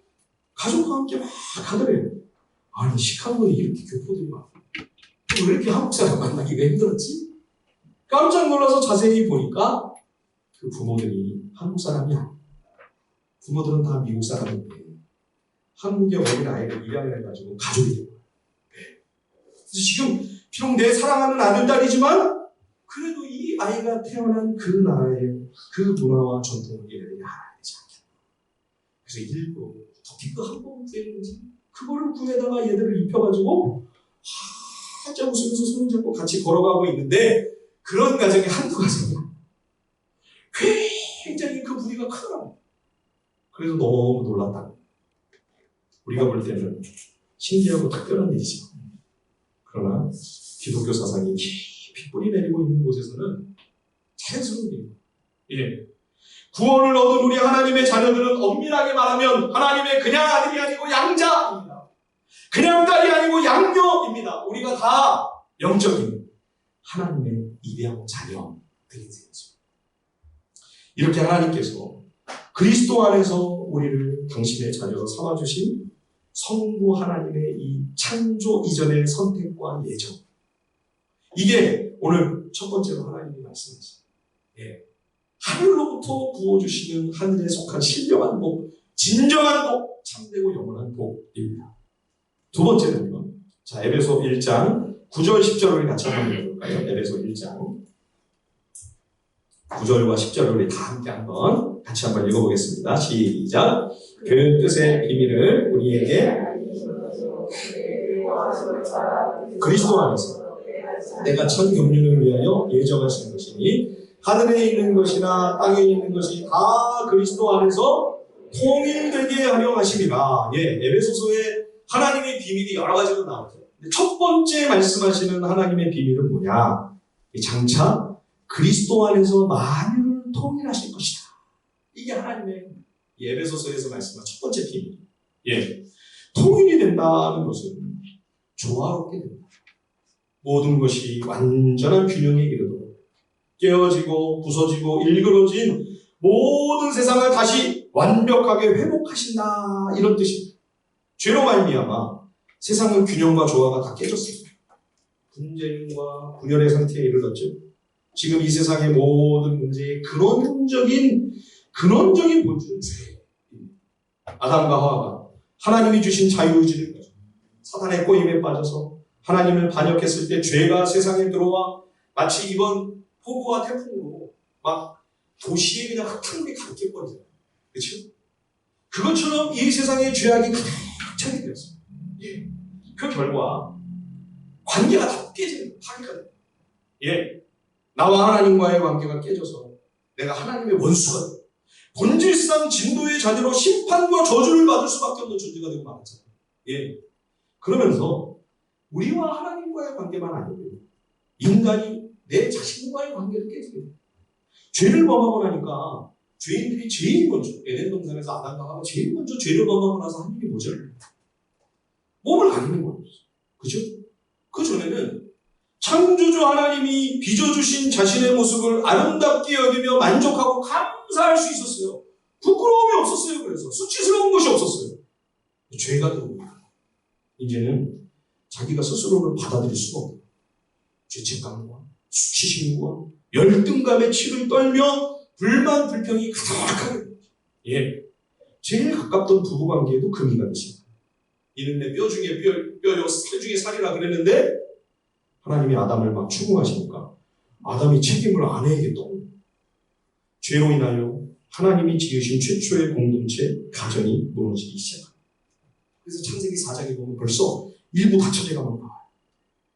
가족과 함께 막 가더래요. 아니 시카고에 이렇게 교포들이 많아. 왜 이렇게 한국 사람 만나기가 힘들었지? 깜짝 놀라서 자세히 보니까 그 부모들이 한국 사람이 아니야. 부모들은 다 미국 사람인데 한국의 어린 아이를 입양을 해가지고 가족이 된 거예요. 네. 그래서 지금 비록 내 사랑하는 아들, 딸이지만 그래도 이 아이가 태어난 그 나라의 그 문화와 전통을 얘네들이 알아야 되지 않겠나. 그래서 일부러 더피크 한번 구했는지 그거를 구해다가 얘들을 입혀가지고 활짝 웃으면서 손을 잡고 같이 걸어가고 있는데 그런 가정이 한두 가정이야. 굉장히 그 무리가 크더라고. 그래서 너무 놀랐다. 우리가 볼 때는 신기하고 특별한 일이죠. 그러나 기독교 사상이 깊이 뿌리 내리고 있는 곳에서는 자연스러운 일입니다. 예. 구원을 얻은 우리 하나님의 자녀들은 엄밀하게 말하면 하나님의 그냥 아들이 아니고 양자입니다. 그냥 딸이 아니고 양녀입니다. 우리가 다 영적인 하나님의 입양 자녀들인 셈이죠. 이렇게 하나님께서 그리스도 안에서 우리를 당신의 자녀로 삼아주신 성부 하나님의 이 창조 이전의 선택과 예정. 이게 오늘 첫 번째로 하나님이 말씀하신 하늘로부터 부어주시는 하늘에 속한 신령한 복, 진정한 복, 참되고 영원한 복입니다. 두 번째는요. 자, 에베소 1장 9절 10절을 같이 한번 읽어볼까요? 에베소 1장 9절과 10절을 우리 다 함께 같이 한번 읽어보겠습니다. 시작. 그 뜻의 비밀을 우리에게 그리스도 안에서 내가 천 경륜을 위하여 예정하신 것이니 하늘에 있는 것이나 땅에 있는 것이 다 그리스도 안에서 통일되게 하려 하심이라. 에베소서에 하나님의 비밀이 여러 가지로 나오죠. 첫 번째 말씀하시는 하나님의 비밀은 뭐냐? 장차 그리스도 안에서 만유를 통일하실 것이다. 이게 하나님의 에베소서에서 말씀한 첫 번째 비밀. 통일이 된다는 것은 조화롭게 된다. 모든 것이 완전한 균형에 이르도록 깨어지고 부서지고 일그러진 모든 세상을 다시 완벽하게 회복하신다. 이런 뜻입니다. 죄로 말미암아 세상의 균형과 조화가 다 깨졌습니다. 분쟁과 분열의 상태에 이르렀죠. 지금 이 세상의 모든 문제의 근원적인 본질은 죄입니다. 아담과 하와가 하나님이 주신 자유의지를 가지고 사탄의 꼬임에 빠져서 하나님을 반역했을 때 죄가 세상에 들어와 마치 이번 폭우와 태풍으로 막 도시에 그냥 흙탕물이 가득 깨버리잖아요. 그렇죠? 그것처럼 이 세상의 죄악이 가득 차게 되었습니다. 그 결과 관계가 다 깨지는 파괴가 됩니다. 나와 하나님과의 관계가 깨져서 내가 하나님의 원수가 돼. 본질상 진도의 자녀로 심판과 저주를 받을 수밖에 없는 존재가 되고 말았잖아요. 그러면서 우리와 하나님과의 관계만 아니고 인간이 내 자신과의 관계를 깨지게 돼요. 죄를 범하고 나니까 죄인들이 제일 먼저 에덴 동산에서 아담과 하와가 제일 먼저 죄를 범하고 나서 한 일이 뭐죠? 몸을 가리는 거예요. 그죠? 그 전에는 창조주 하나님이 빚어주신 자신의 모습을 아름답게 여기며 만족하고 감사할 수 있었어요. 부끄러움이 없었어요. 그래서 수치스러운 것이 없었어요. 죄가 들어옵니다. 이제는 자기가 스스로를 받아들일 수가 없어요. 죄책감과 수치심과 열등감의 치를 떨며 불만 불평이 가득하게 됩니다. 제일 가깝던 부부관계에도 금이 가겠습니다. 이는 내 뼈 중에 뼈요 살 중에 살이라 그랬는데 하나님이 아담을 막 추궁하시니까 아담이 책임을 안 해야겠다고. 죄로 인하여 하나님이 지으신 최초의 공동체 가정이 무너지기 시작합니다. 그래서 창세기 4장에 보면 벌써 일부 다처제가 막 나와요.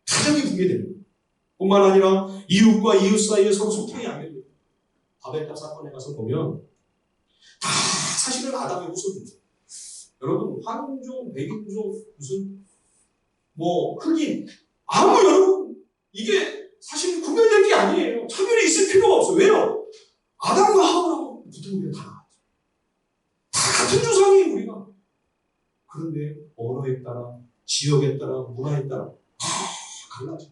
가정이 붕괴됩니다. 뿐만 아니라 이웃과 이웃 사이에 서로 소통이 안 됩니다. 바벨탑 사건에 가서 보면 다 사실은 아담의 후손입니다. 여러분 황인종, 백인종, 무슨 흑인 여러분 이게 사실 구별된 게 아니에요. 차별이 있을 필요가 없어요. 왜요? 아담과 하와라고 붙은 게 다 같은 조상이에요 우리가. 그런데 언어에 따라, 지역에 따라, 문화에 따라 다 갈라져.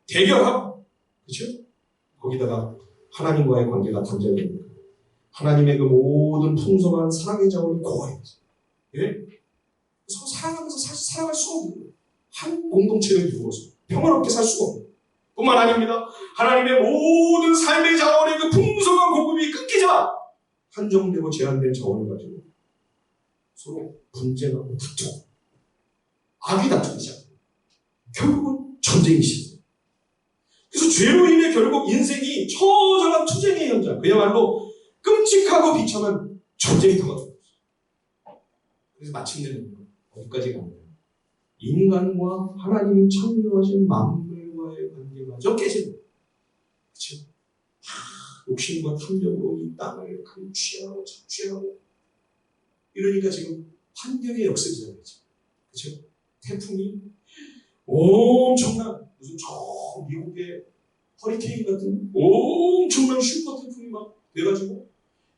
대결하고, 그렇죠? 거기다가 하나님과의 관계가 단절됩니다. 하나님의 그 모든 풍성한 사랑의 자원이 고갈해요. 예? 서로 사랑하면서 살아갈 수가 없는 거예요. 한 공동체를 이루어서 평화롭게 살 수가 없는 거예요. 뿐만 아닙니다. 하나님의 모든 삶의 자원의 그 풍성한 공급이 끊기자 한정되고 제한된 자원을 가지고 서로 분쟁하고 다투고 악이 다투기 시작합니다. 결국은 전쟁이 시작합니다. 그래서 죄로 인해 결국 인생이 처절한 투쟁의 현장, 그야말로 끔찍하고 비참한 전쟁이 다가옵니다. 그래서 마침내는 어디까지 가느냐? 인간과 하나님이 창조하신 만물과의 관계마저 깨지는 거예요. 그렇죠? 욕심과 탐욕으로 이 땅을 취하고 착취하고 이러니까 지금 환경의 역습이 시작되죠. 그렇죠? 태풍이 엄청난 무슨 저 미국의 허리케인 같은 엄청난 슈퍼 태풍이 막 돼가지고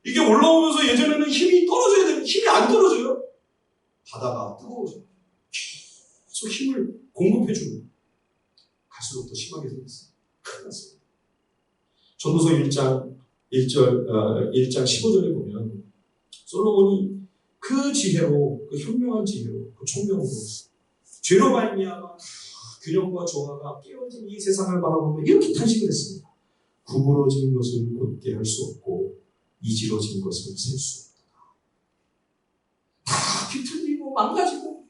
이게 올라오면서 예전에는 힘이 떨어져야 되는데 힘이 안 떨어져요. 바다가 뜨거워져요. 계속 힘을 공급해주는 갈수록 더 심하게 생겼어요. 큰일 났어요. 전도서 1장 15절에 보면 솔로몬이 그 지혜로, 그 현명한 지혜로, 그 총명으로 죄로 말미암아 균형과 조화가 깨어진 이 세상을 바라보며 이렇게 탄식을 했습니다. 구부러진 것을 곧게 할 수 없고 이지러진 것을 셀 수 없다. 다 비틀리고 망가지고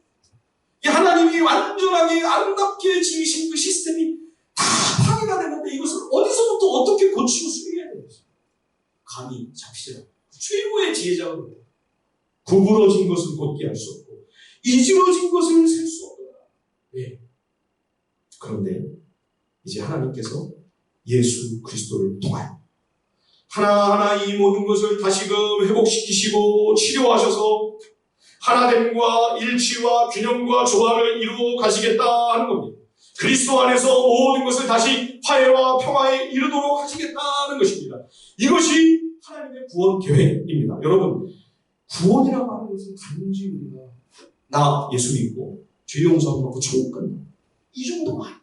이 하나님이 완전하게 아름답게 지으신 그 시스템이 다 파괴가 되는데 이것을 어디서부터 어떻게 고치고 수리해야 되는지 감이 잡히지 않아요. 최고의 지혜자는 구부러진 것을 곧게 할 수 없고 이지러진 것을 셀 수 없다. 네. 그런데 이제 하나님께서 예수 그리스도를 통하여 하나하나 이 모든 것을 다시금 회복시키시고 치료하셔서 하나됨과 일치와 균형과 조화를 이루어 가시겠다 하는 겁니다. 그리스도 안에서 모든 것을 다시 화해와 평화에 이르도록 하시겠다는 것입니다. 이것이 하나님의 구원 계획입니다. 여러분, 구원이라고 하는 것은 단지 우리가 나 예수 믿고 죄 용서함 받고 천국 간다. 이 정도가 아니에요.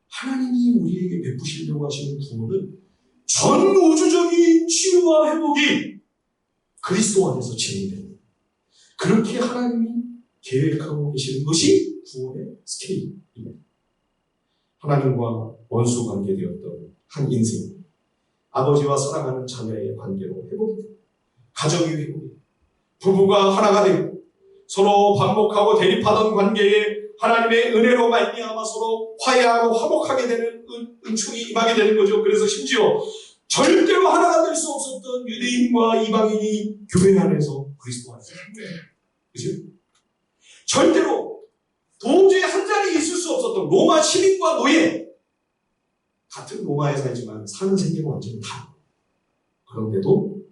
하나님이 우리에게 베푸시려고 하시는 구원은 전 우주적인 치유와 회복이 그리스도 안에서 진행됩니다. 그렇게 하나님이 계획하고 계시는 것이 구원의 스케일입니다. 하나님과 원수 관계되었던 한 인생, 아버지와 사랑하는 자녀의 관계로 회복이 됩니다. 가정이 회복이 됩니다. 부부가 하나가 되고 서로 반복하고 대립하던 관계에 하나님의 은혜로 말미암아 서로 화해하고 화목하게 되는 은총이 임하게 되는 거죠. 그래서 심지어 절대로 하나가 될 수 없었던 유대인과 이방인이 교회 안에서 그리스도 안에서 그죠? 절대로 도저히 한 자리에 있을 수 없었던 로마 시민과 노예, 같은 로마에 살지만 사는 세계가 완전히 달라요. 그런데도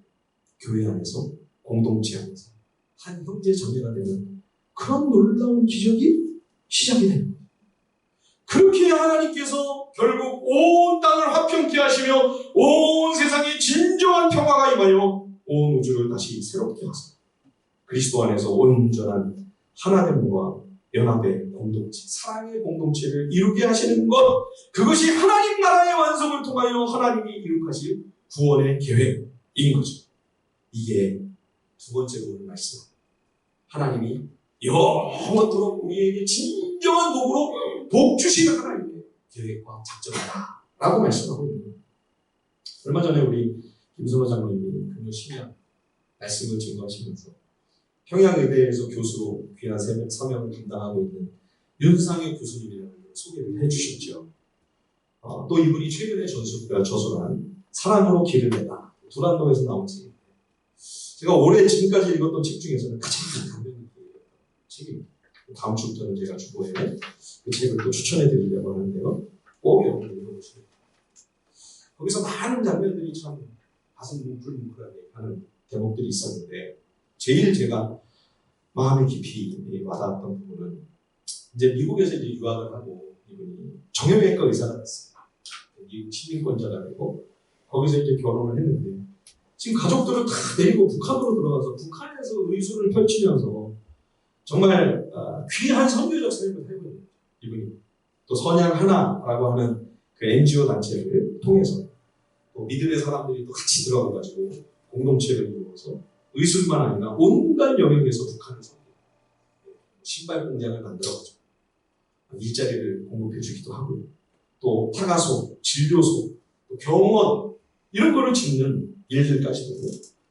교회 안에서, 공동체 안에서 한 형제 자매가 되는 그런 놀라운 기적이 시작이 됩니다. 그렇게 하나님께서 결국 온 땅을 화평케 하시며 온 세상에 진정한 평화가 임하여 온 우주를 다시 새롭게 하소서. 그리스도 안에서 온전한 하나됨과 연합의 공동체, 사랑의 공동체를 이루게 하시는 것, 그것이 하나님 나라의 완성을 통하여 하나님이 이룩하실 구원의 계획인 거죠. 이게 두 번째로 오늘 말씀합니다. 하나님이 영원토록 우리에게 진정한 복으로 복 주시는 하나님의 계획과 작전이다 라고 말씀하고 있는 거예요. 얼마 전에 우리 김선호 장로님이 금요 심야 말씀을 증거하시면서 평양의대에서 교수로 귀한 사명을 감당하고 있는 윤상의 교수님이라는 소개를 해주셨죠. 또 이분이 최근에 저술한 사랑으로 길을 내다 두란노에서 나온 책입니다. 제가 올해 지금까지 읽었던 책 중에서는 가장 감명 깊게 읽었던 책입니다. 다음 주부터는 제가 주보에 그 책을 또 추천해 드리려고 하는데요. 꼭 여러분들 읽어보시면 거기서 많은 장면들이 참 가슴 뭉클뭉클하게 하는 대목들이 있었는데 제일 제가 마음에 깊이 와닿았던 부분은 이제 미국에서 이제 유학을 하고 이분이 정형외과 의사가 됐어요. 미국 시민권자가 되고 거기서 이제 결혼을 했는데 지금 가족들을 다 데리고 북한으로 들어가서 북한에서 의술을 펼치면서 정말 귀한 선교적 삶을 살고 있는 이분이 또 선양 하나라고 하는 그 NGO 단체를 통해서 또 믿음의 사람들이 또 같이 들어가가지고 공동체를 이루어서 의술만 아니라 온갖 영역에서 북한을 섬기고 신발 공장을 만들어가지고 일자리를 공급해주기도 하고요. 또 타가소, 진료소, 또 병원 이런 거를 짓는 일들까지도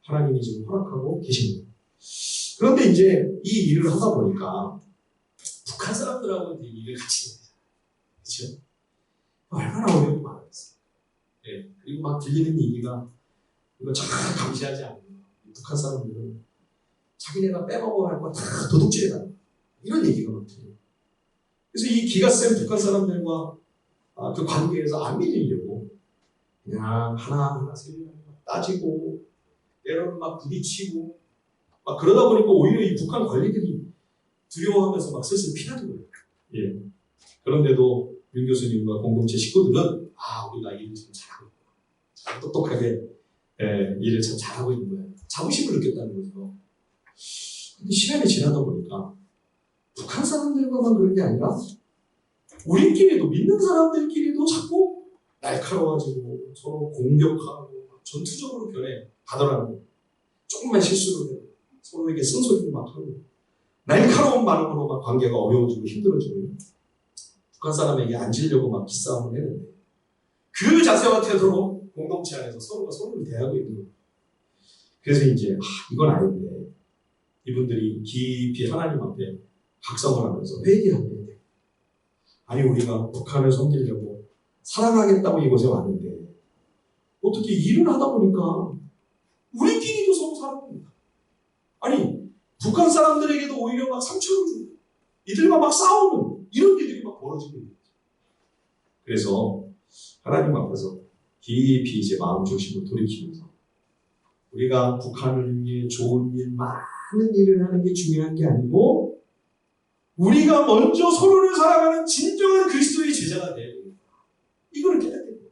하나님이 지금 허락하고 계십니다. 그런데 이제 이 일을 하다 보니까 북한 사람들하고 이제 일을 같이 해야 되잖아요. 그렇죠? 얼마나 어려움이 많았어요. 네. 그리고 막 들리는 얘기가 이거 잘 감시하지 않는 북한 사람들은 자기네가 빼먹어야 할 거 다 도둑질해다 이런 얘기가 막 들려요. 그래서 이 기가센 북한 사람들과 그 관계에서 안 밀리려고 그냥 하나하나 세밀하게 따지고 때로는 막 부딪히고 막 그러다 보니까 오히려 이 북한 관리들이 두려워하면서 막 슬슬 피하는 거예요. 예. 그런데도 윤 교수님과 공동체 식구들은 우리가 일을 좀 잘하고 있구나. 똑똑하게 일을 참 잘하고 있는 거예요. 자부심을 느꼈다는 거죠. 근데 시간이 지나다 보니까 북한 사람들과만 그런 게 아니라 우리끼리도 믿는 사람들끼리도 자꾸 날카로워지고 서로 공격하고 전투적으로 가더라는 거예요. 조금만 실수를 해도 서로에게 쓴소리를 막 하고 날카로운 말로 막 관계가 어려워지고 힘들어지고 북한 사람에게 앉으려고 막 기싸움을 했는데 그 자세와 태도로 공동체 안에서 서로가 서로를 대하고 있는 거예요. 그래서 이제 이건 아닌데 이분들이 깊이 하나님 앞에 각성을 하면서 회개하게 돼요. 아니 우리가 북한을 섬기려고 사랑하겠다고 이곳에 왔는데 어떻게 일을 하다 보니까 우리끼리도 서로 사랑합니다. 아니 북한 사람들에게도 오히려 막 상처를 주고 이들과 막 싸우는 이런 일들이 막 벌어지고 있는 거죠. 그래서 하나님 앞에서 깊이 이제 마음 중심을 돌이키면서 우리가 북한을 위해 좋은 일, 많은 일을 하는 게 중요한 게 아니고 우리가 먼저 서로를 사랑하는 진정한 그리스도의 제자가 돼야 됩니다. 이걸 깨닫게 됩니다.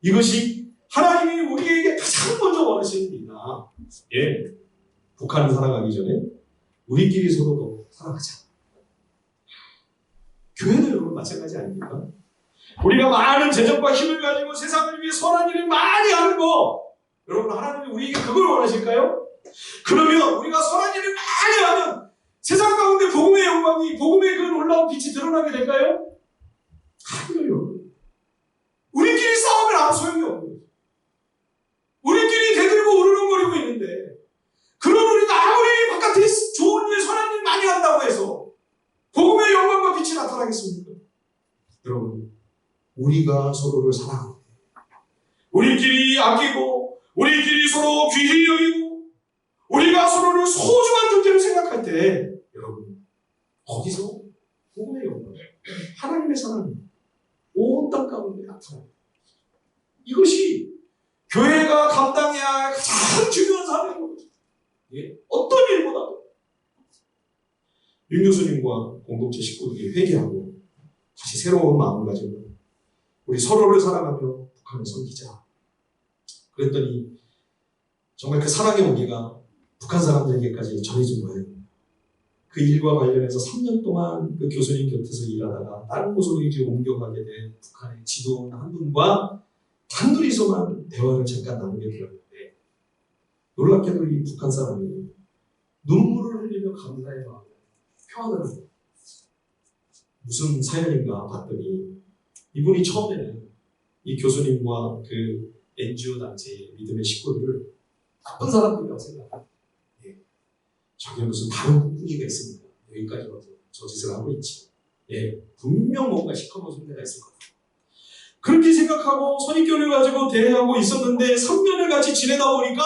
이것이 하나님이 우리에게 가장 먼저 원하시는 일이다. 예, 북한을 사랑하기 전에 우리끼리 서로도 사랑하자. 교회도 여러분 마찬가지 아닙니까? 우리가 많은 재정과 힘을 가지고 세상을 위해 선한 일을 많이 하는 거 여러분 하나님이 우리에게 그걸 원하실까요? 그러면 우리가 선한 일을 많이 하면 세상 가운데 복음의 영광이 복음의 그 놀라운 빛이 드러나게 될까요? 아니요. 우리끼리 싸우면 아무 소용이 없는 거죠. 우리끼리 대들고 우르렁거리고 있는데 그런 우리가 아무리 바깥에 좋은 일 선한 일 많이 한다고 해서 복음의 영광과 빛이 나타나겠습니까? 여러분 우리가 서로를 사랑하고 우리끼리 아끼고 우리끼리 서로 귀히 여기고 우리가 서로를 소중한 존재로 생각할 때 여러분 거기서 복음의 영광 하나님의 사랑이 온 땅 가운데 나타납니다. 이것이 교회가 감당해야 할 가장 중요한 사명인 거죠. 예? 어떤 일보다도 윤 교수님과 공동체 식구들이 회개하고 다시 새로운 마음을 가지고 우리 서로를 사랑하며 북한을 섬기자. 그랬더니 정말 그 사랑의 온기가 북한 사람들에게까지 전해진 거예요. 그 일과 관련해서 3년 동안 그 교수님 곁에서 일하다가 다른 곳으로 이제 옮겨가게 된 북한의 지도원 한 분과 단둘이서만 대화를 잠깐 나누게 되었는데 놀랍게도 이 북한 사람이 눈물을 흘리며 감사의 마음을 표하더라고요. 무슨 사연인가 봤더니 이분이 처음에는 이 교수님과 그 NGO 단체의 믿음의 식구들을 나쁜 사람들이라고 생각합니다. 예. 저게 무슨 다른 국분이가 있습니까? 여기까지 와서 저 짓을 하고 있지. 분명 뭔가 시커먼 데가 있을 거다. 그렇게 생각하고 선입견을 가지고 대하고 있었는데 3년을 같이 지내다 보니까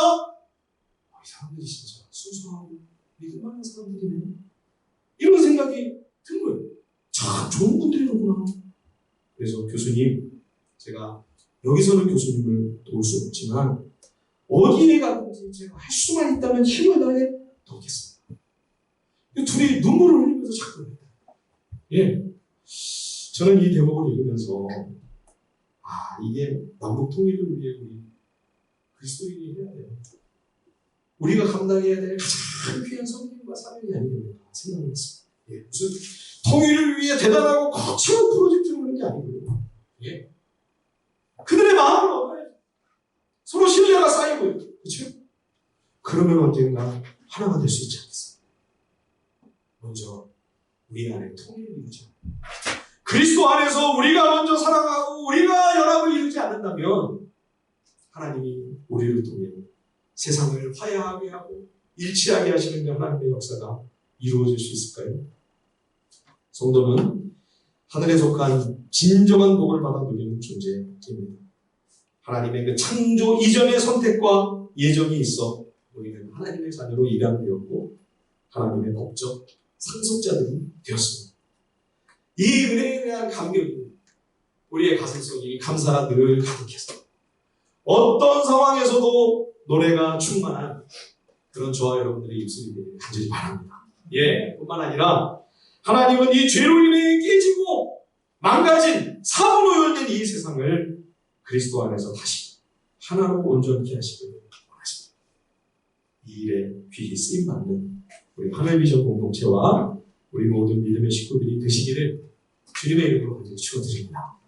이 사람들이 진짜 순수하고 믿을 만한 사람들이네. 이런 생각이 든 거예요. 참 좋은 분들이로구나. 그래서 교수님, 제가 여기서는 교수님을 도울 수 없지만 어디에 가든지 제가 할 수만 있다면 힘을 다해 돕겠습니다. 둘이 눈물을 흘리면서 작별했다. 저는 이 대목을 읽으면서 이게 남북 통일을 위해 우리 그리스도인이 해야 돼요. 우리가 감당해야 될 가장 귀한 선물과 사명이 아니겠는가 생각했습니다. 무슨 통일을 위해 대단하고 거창한 프로젝트를 하는 게 아니고요. 그들의 마음을 얻어야 서로 신뢰가 쌓이고요. 그렇죠? 그러면 언젠가 하나가 될 수 있지 않겠습니까? 먼저 우리 안에 통일을 이루자. 그리스도 안에서 우리가 먼저 사랑하고 우리가 연합을 이루지 않는다면 하나님이 우리를 통해 세상을 화해하게 하고 일치하게 하시는 그 하나님의 역사가 이루어질 수 있을까요? 성도는 하늘에 속한 진정한 복을 받아 누리는 존재입니다. 하나님의 그 창조 이전의 선택과 예정이 있어 우리는 하나님의 자녀로 입양되었고 하나님의 법적 상속자들이 되었습니다. 이 은혜에 대한 감격이 우리의 가슴속이 감사가 늘 가득해서 어떤 상황에서도 노래가 충만한 그런 저와 여러분들의 입술이 되기를 간절히 바랍니다. 뿐만 아니라 하나님은 이 죄로 인해 깨지고 망가진 사분오열된 이 세상을 그리스도 안에서 다시 하나로 온전케 하시기를 원하십니다. 이 일에 귀히 쓰임받는 우리 하늘비전 공동체와 우리 모든 믿음의 식구들이 되시기를 주님의 이름으로 간절히 축원드립니다.